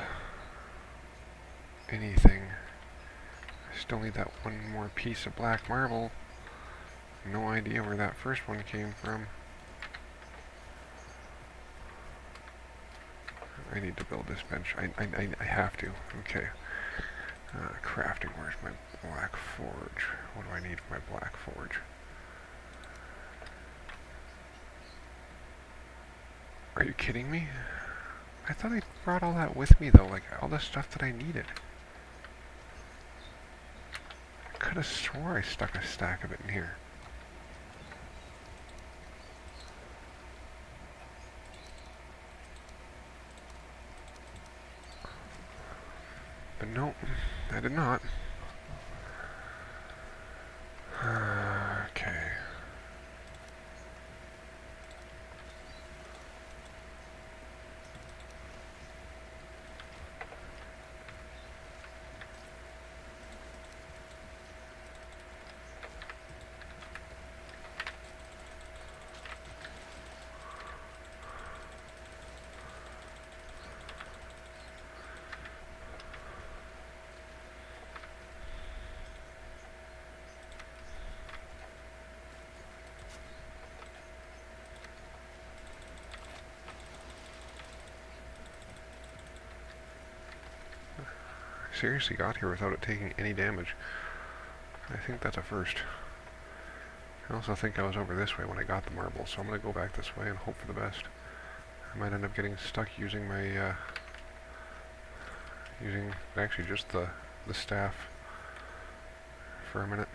anything? I still need that one more piece of black marble. No idea where that first one came from. I need to build this bench. I have to. Okay. Crafting. Where's my black forge? What do I need for my black forge? Are you kidding me? I thought I brought all that with me though, like all the stuff that I needed. I could have swore I stuck a stack of it in here. But no, I did not. Okay. Seriously got here without it taking any damage. I think that's a first. I also think I was over this way when I got the marble, so I'm going to go back this way and hope for the best. I might end up getting stuck using my, using actually just the staff for a minute.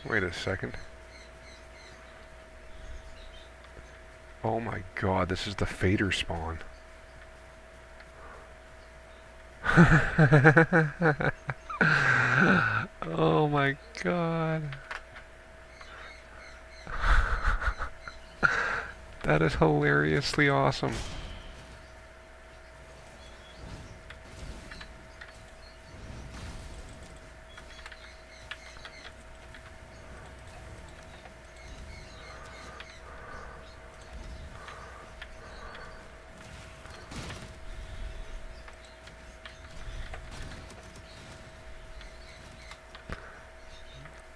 Wait a second. Oh my god, this is the fader spawn. Oh my god. That is hilariously awesome.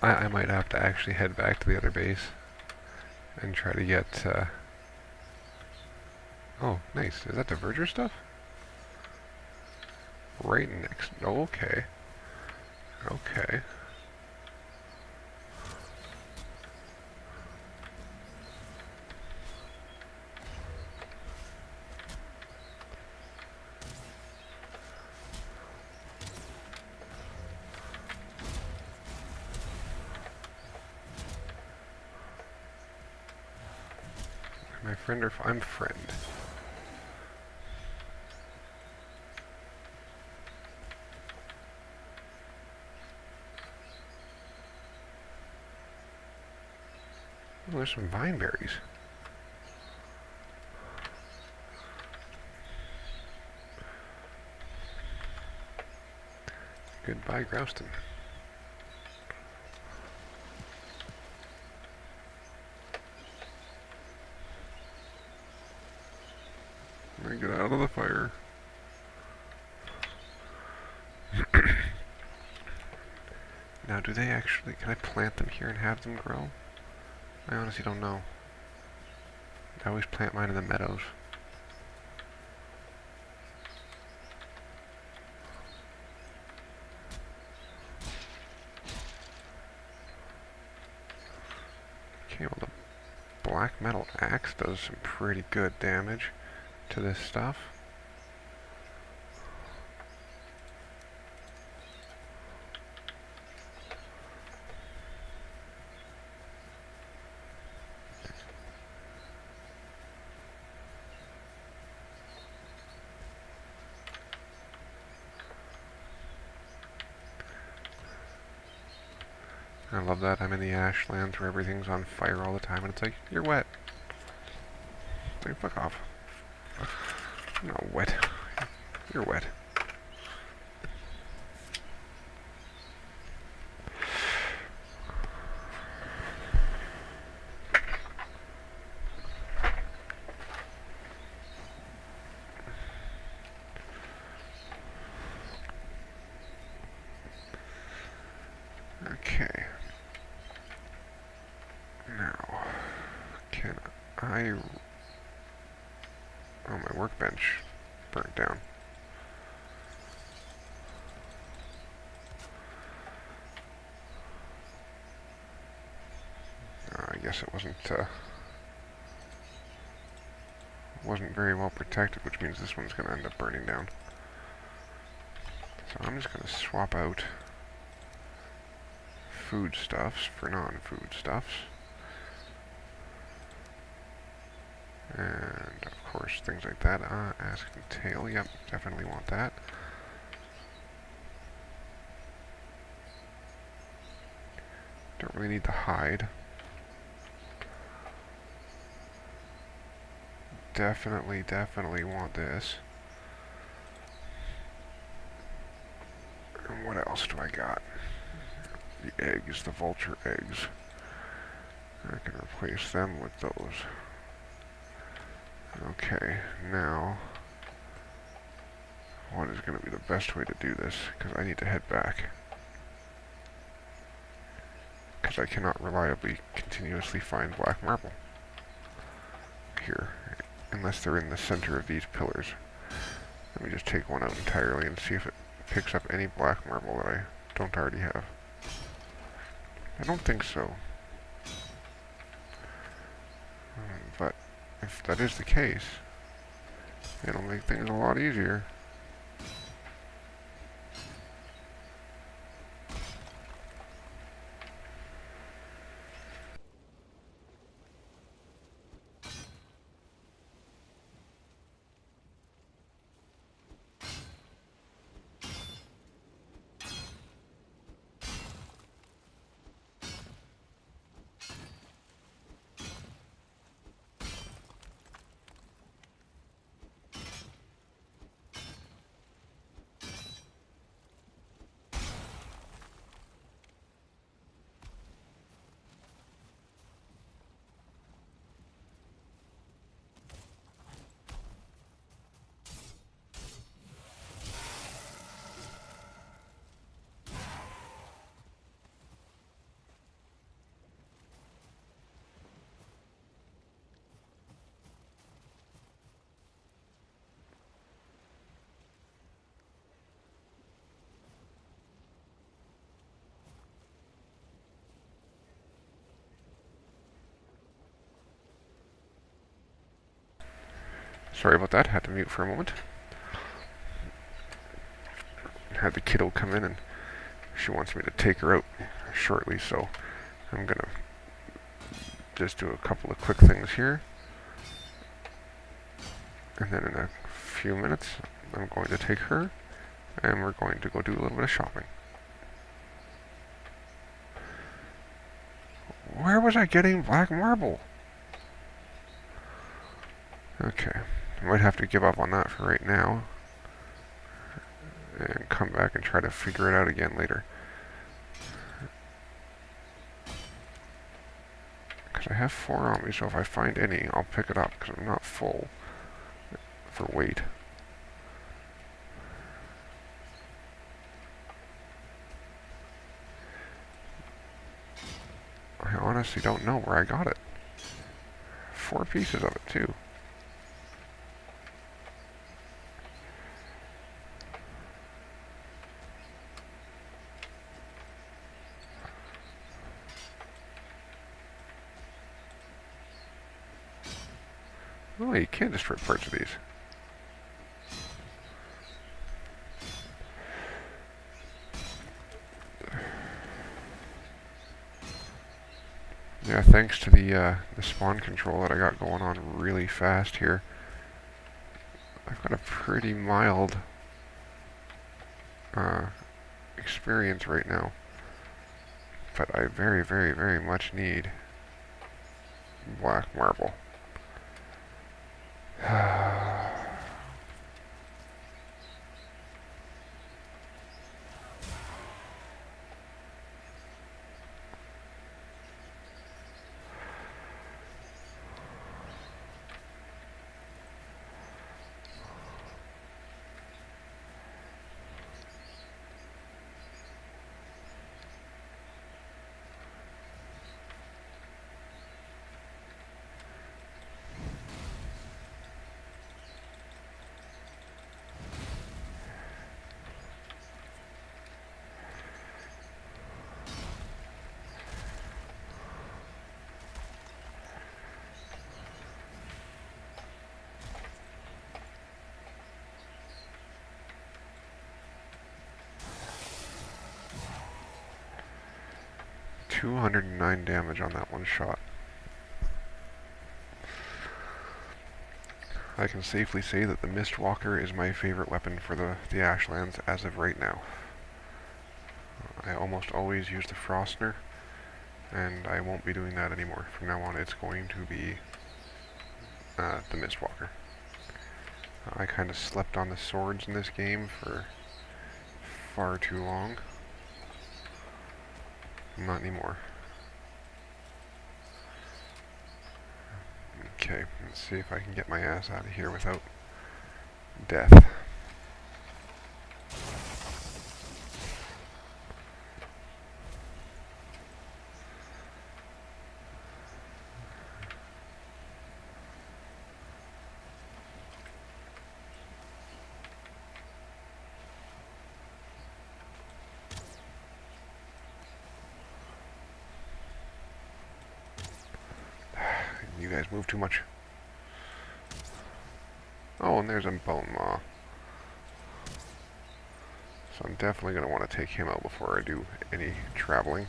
I might have to actually head back to the other base and try to get, oh, nice. Is that the Verger stuff? Right next. Okay. Okay. My friend or I'm friend. Oh, there's some vine berries. Goodbye, Grouston. Get out of the fire. Now, do they actually... Can I plant them here and have them grow? I honestly don't know. I always plant mine in the meadows. Okay, well, the black metal axe does some pretty good damage to this stuff. I love that. I'm in the Ashlands where everything's on fire all the time, and it's like, you're wet. Like, fuck off. I'm not wet. You're wet. Okay. Now, can I... Oh, my workbench burnt down. I guess it wasn't very well protected, which means this one's going to end up burning down. So I'm just going to swap out foodstuffs for non-foodstuffs. And, of course, things like that. Ask and tail. Yep, definitely want that. Don't really need the hide. Definitely want this. And what else do I got? The eggs, the vulture eggs. I can replace them with those. Okay, now, what is going to be the best way to do this? Because I need to head back. Because I cannot reliably, continuously find black marble here, unless they're in the center of these pillars. Let me just take one out entirely and see if it picks up any black marble that I don't already have. I don't think so. But if that is the case, it'll make things a lot easier. Sorry about that, had to mute for a moment. Had the kiddo come in and she wants me to take her out shortly, so I'm gonna just do a couple of quick things here. And then in a few minutes, I'm going to take her and we're going to go do a little bit of shopping. Where was I getting black marble? Okay, I might have to give up on that for right now and come back and try to figure it out again later. Because I have 4 on me, so if I find any, I'll pick it up because I'm not full for weight. I honestly don't know where I got it. 4 pieces of it, too. Oh, you can't destroy parts of these. Yeah, thanks to the spawn control that I got going on really fast here, I've got a pretty mild experience right now. But I very, very, very much need black marble. 209 damage on that one shot. I can safely say that the Mistwalker is my favorite weapon for the Ashlands as of right now. I almost always use the Frostner, and I won't be doing that anymore. From now on, it's going to be the Mistwalker. I kind of slept on the swords in this game for far too long. Not anymore. Okay, let's see if I can get my ass out of here without death. You guys move too much. Oh, and there's a bone maw. So I'm definitely going to want to take him out before I do any traveling.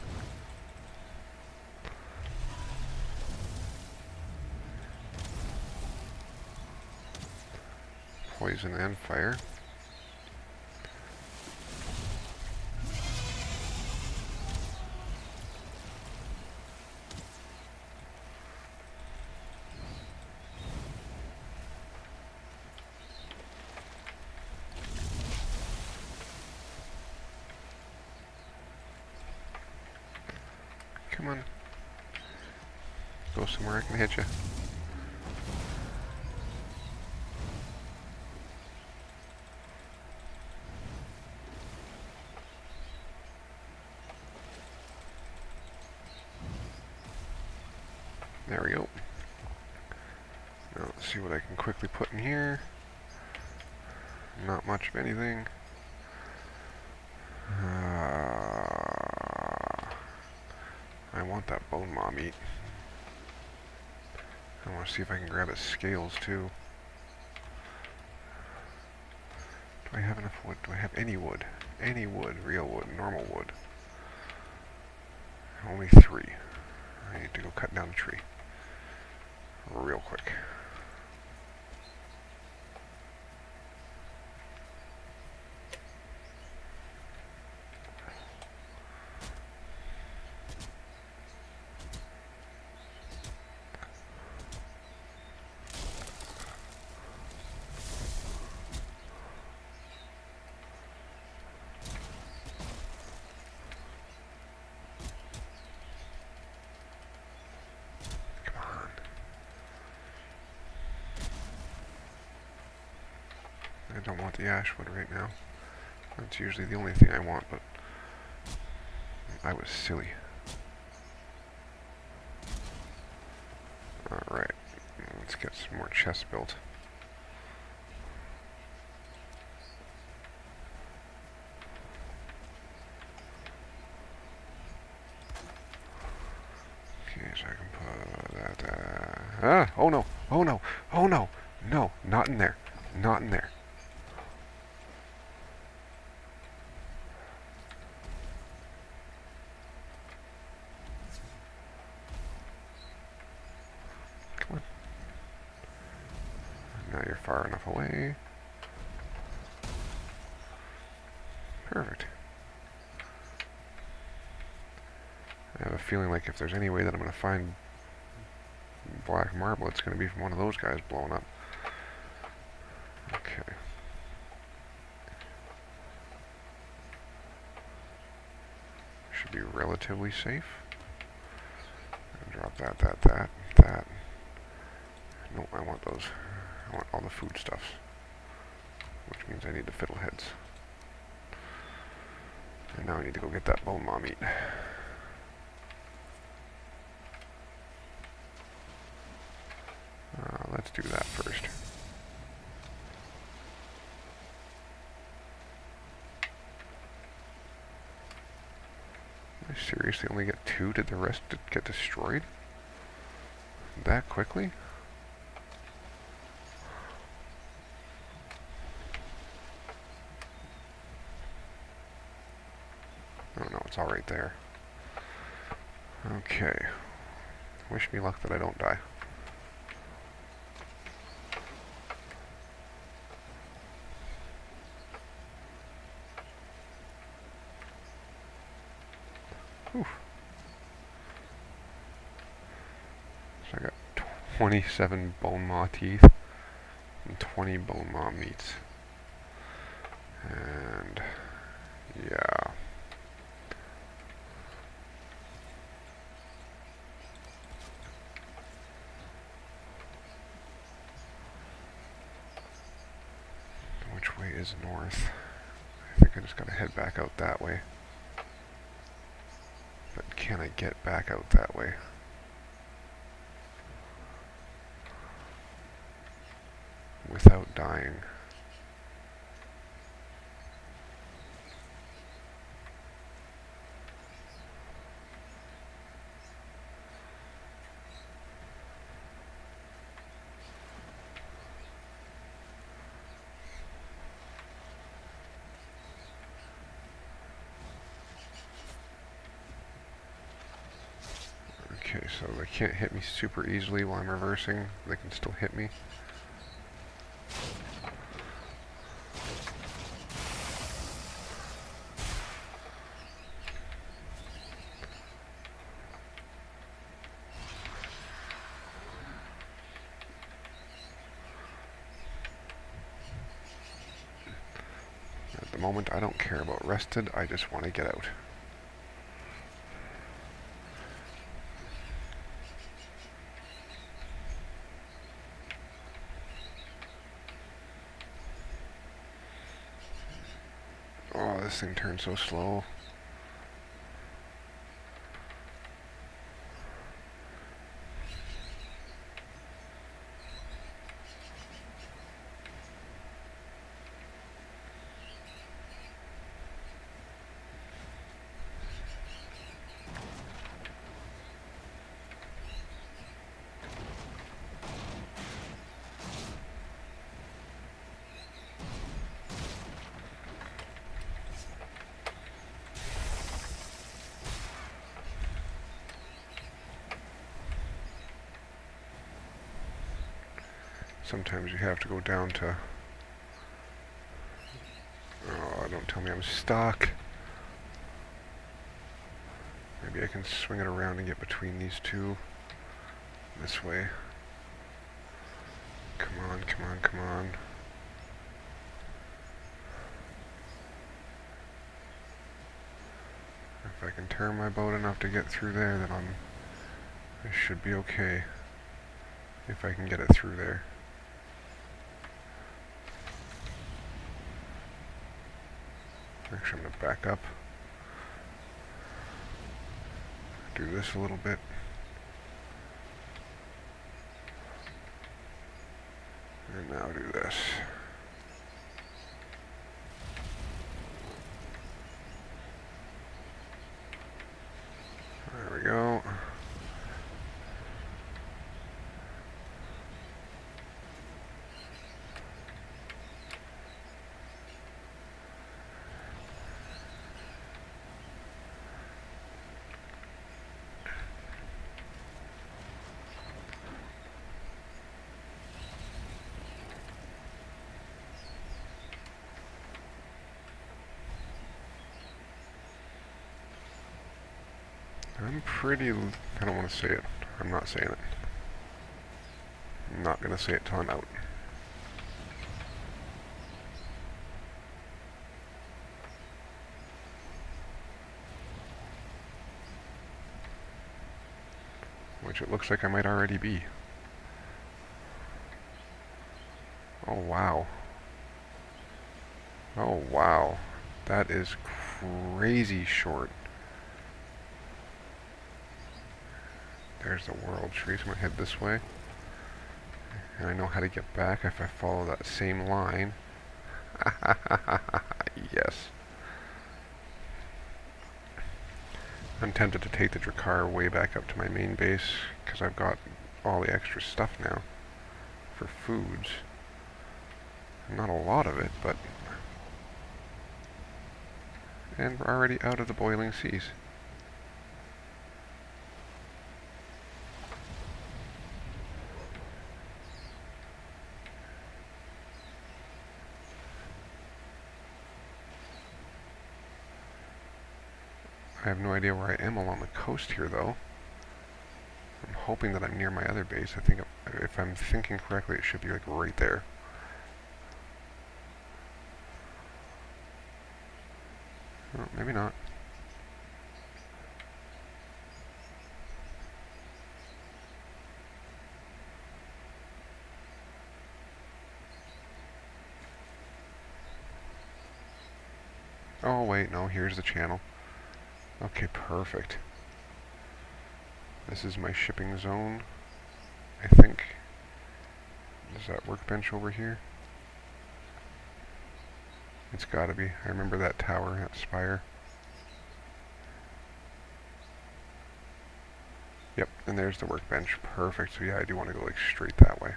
Poison and fire. Come on. Go somewhere I can hit you. There we go. Now let's see what I can quickly put in here. Not much of anything. I want that bone maw meat. I want to see if I can grab its scales too. Do I have enough wood? Do I have any wood? Any wood, real wood, normal wood. Only 3. I need to go cut down a tree. Real quick. I don't want the ash wood right now. That's usually the only thing I want, but I was silly. Alright, let's get some more chests built. Okay, so I can put that, oh no, oh no, oh no, no, not in there, not in there. Come on. Now you're far enough away. Perfect. I have a feeling like if there's any way that I'm going to find black marble, it's going to be from one of those guys blowing up. Okay. Should be relatively safe. Drop that. No, I want those. I want all the food stuffs. Which means I need the fiddleheads. And now I need to go get that bone maw meat. Let's do that first. I seriously only get 2? Did the rest get destroyed? That quickly? Oh no, it's all right there. Okay. Wish me luck that I don't die. Oof. So I got 27 bone maw teeth and 20 bone maw meats. And yeah. Which way is north? I think I just gotta head back out that way. But can I get back out that way? Without dying? Okay, so they can't hit me super easily while I'm reversing. They can still hit me. At the moment, I don't care about rested, I just want to get out. Oh, this thing turns so slow. Sometimes you have to go down to... Oh, don't tell me I'm stuck. Maybe I can swing it around and get between these two. This way. Come on, come on, come on. If I can turn my boat enough to get through there, then I should be okay. If I can get it through there. Actually, I'm going to back up. Do this a little bit. And now do this. There we go. I don't want to say it. I'm not saying it. I'm not going to say it till I'm out. Which it looks like I might already be. Oh, wow. Oh, wow. That is crazy short. There's the world tree, so I'm going to head this way. And I know how to get back if I follow that same line. Yes. I'm tempted to take the Drakkar way back up to my main base, because I've got all the extra stuff now for foods. Not a lot of it, but... And we're already out of the boiling seas. I have no idea where I am along the coast here, though. I'm hoping that I'm near my other base. I think if I'm thinking correctly, it should be like right there. Oh, maybe not. Oh, wait, no, here's the channel. Okay, perfect. This is my shipping zone, I think. Is that workbench over here? It's gotta be. I remember that tower, that spire. Yep, and there's the workbench. Perfect. So yeah, I do want to go like straight that way.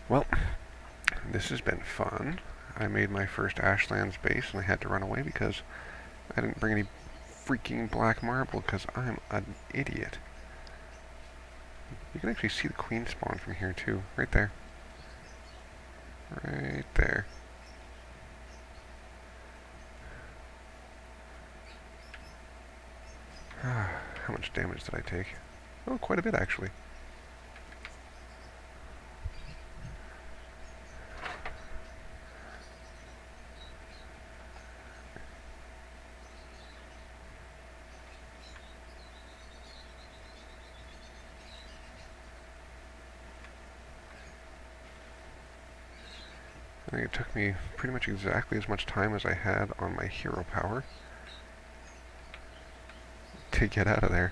Well, this has been fun. I made my first Ashlands base and I had to run away because I didn't bring any freaking black marble because I'm an idiot. You can actually see the queen spawn from here too, right there. Right there. How much damage did I take? Oh, quite a bit actually. I think it took me pretty much exactly as much time as I had on my hero power to get out of there.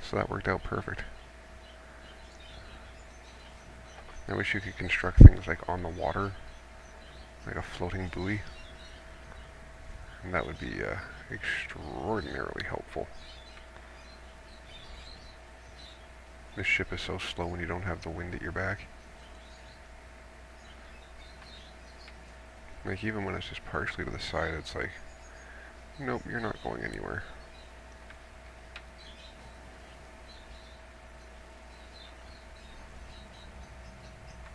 So that worked out perfect. I wish you could construct things like on the water, like a floating buoy. And that would be extraordinarily helpful. This ship is so slow when you don't have the wind at your back. Like, even when it's just partially to the side, it's like, nope, you're not going anywhere.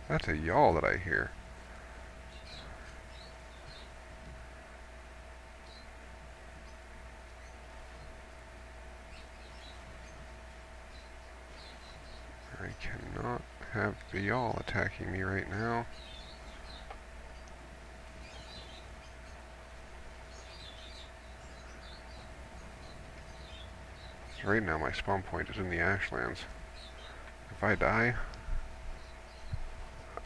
That's a yawl that I hear. I cannot have the yawl attacking me right now. Right now my spawn point is in the Ashlands. If I die,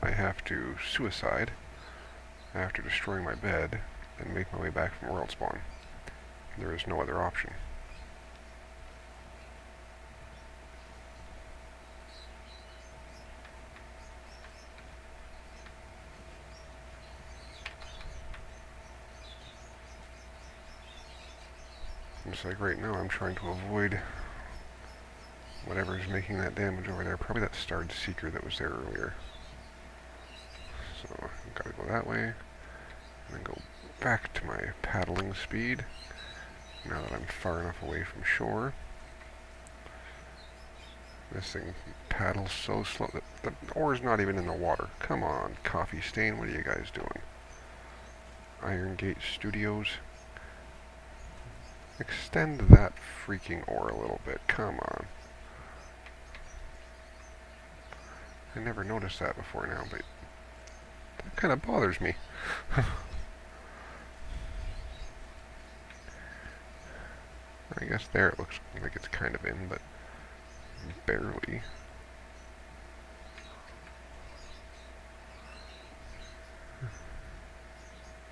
I have to suicide after destroying my bed and make my way back from world spawn. There is no other option. Just like right now, I'm trying to avoid whatever is making that damage over there. Probably that starred seeker that was there earlier. So, I've got to go that way, and then go back to my paddling speed, now that I'm far enough away from shore. This thing paddles so slow that the oar's not even in the water. Come on, Coffee Stain, what are you guys doing? Iron Gate Studios. Extend that freaking oar a little bit, come on. I never noticed that before now, but that kind of bothers me. I guess there it looks like it's kind of in, but barely.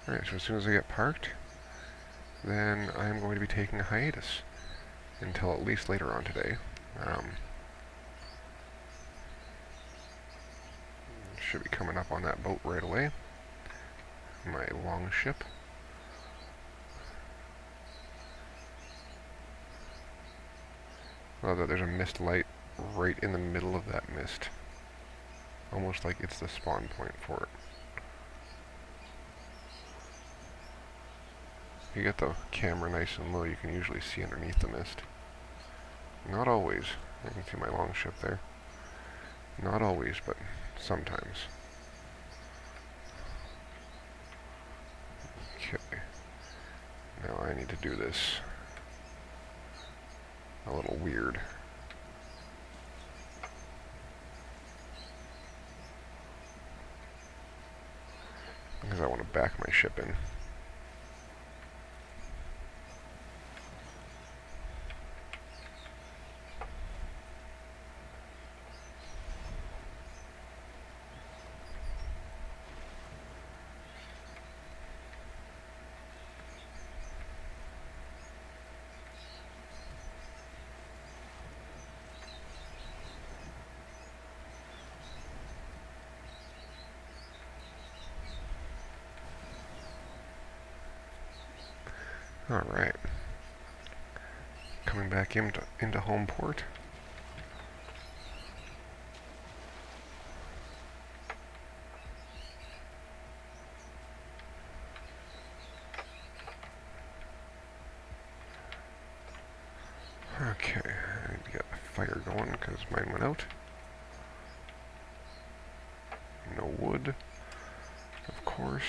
Alright, so as soon as I get parked, then I'm going to be taking a hiatus until at least later on today. Should be coming up on that boat right away. My long ship. Love that there's a mist light right in the middle of that mist. Almost like it's the spawn point for it. If you get the camera nice and low, you can usually see underneath the mist. Not always. You can see my long ship there. Not always, but sometimes. Okay. Now I need to do this a little weird. Because I want to back my ship in. Alright. Coming back into home port. Okay, I need to get the fire going because mine went out. No wood, of course.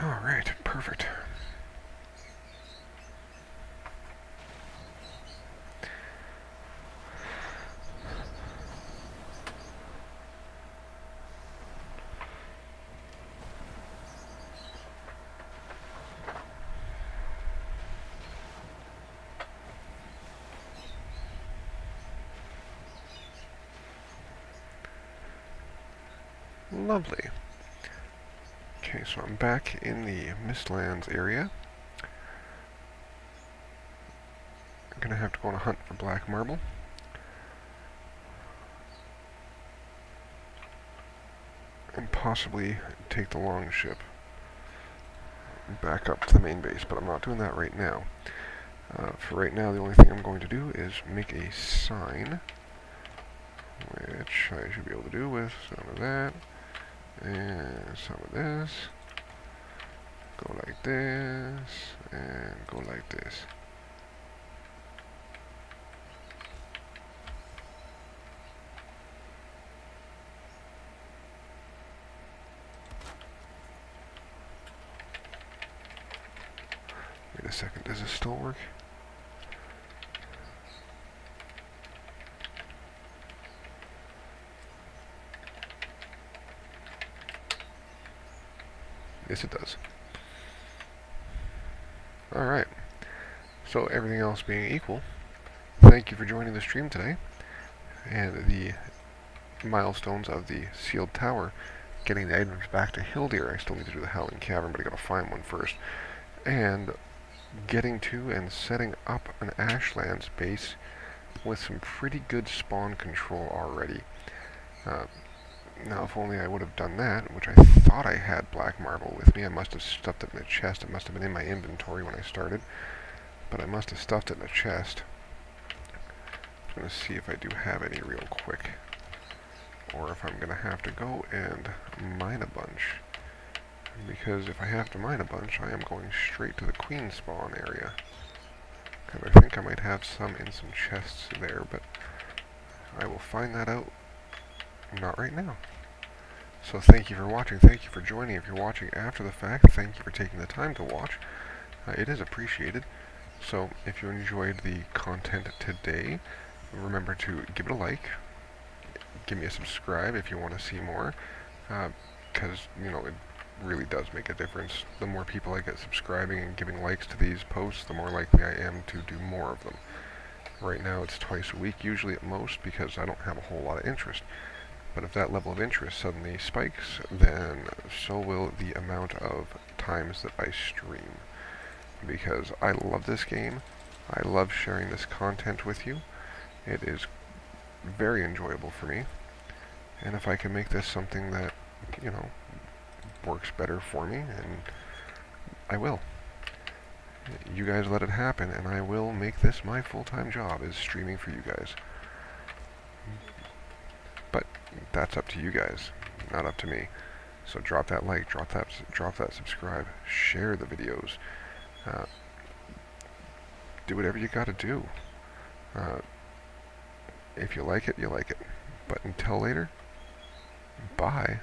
Alright, perfect. Lovely. Okay, so I'm back in the Mistlands area. I'm gonna have to go on a hunt for black marble. And possibly take the long ship back up to the main base, but I'm not doing that right now. For right now, the only thing I'm going to do is make a sign, which I should be able to do with some of that. And some of this. Go like this, and go like this. Wait a second, does this still work? Yes, it does. Alright, so everything else being equal, thank you for joining the stream today, and the milestones of the sealed tower, getting the items back to Hildir. I still need to do the Howling Cavern, but I gotta find one first, and getting to and setting up an Ashlands base with some pretty good spawn control already. Now, if only I would have done that, which I thought I had black marble with me. I must have stuffed it in a chest. It must have been in my inventory when I started, but I must have stuffed it in a chest. I'm going to see if I do have any real quick, or if I'm going to have to go and mine a bunch. Because if I have to mine a bunch, I am going straight to the queen spawn area. Because I think I might have some in some chests there, but I will find that out not right now. So thank you for watching, thank you for joining. If you're watching after the fact, thank you for taking the time to watch. It is appreciated. So if you enjoyed the content today, remember to give it a like, give me a subscribe if you want to see more, because, you know, it really does make a difference. The more people I get subscribing and giving likes to these posts, the more likely I am to do more of them. Right now it's twice a week, usually at most, because I don't have a whole lot of interest. But if that level of interest suddenly spikes, then so will the amount of times that I stream. Because I love this game, I love sharing this content with you. It is very enjoyable for me. And if I can make this something that, you know, works better for me, and I will. You guys let it happen, and I will make this my full-time job, is streaming for you guys. But that's up to you guys, not up to me. So drop that like, drop that subscribe, share the videos, do whatever you gotta do. If you like it, you like it. But until later, bye.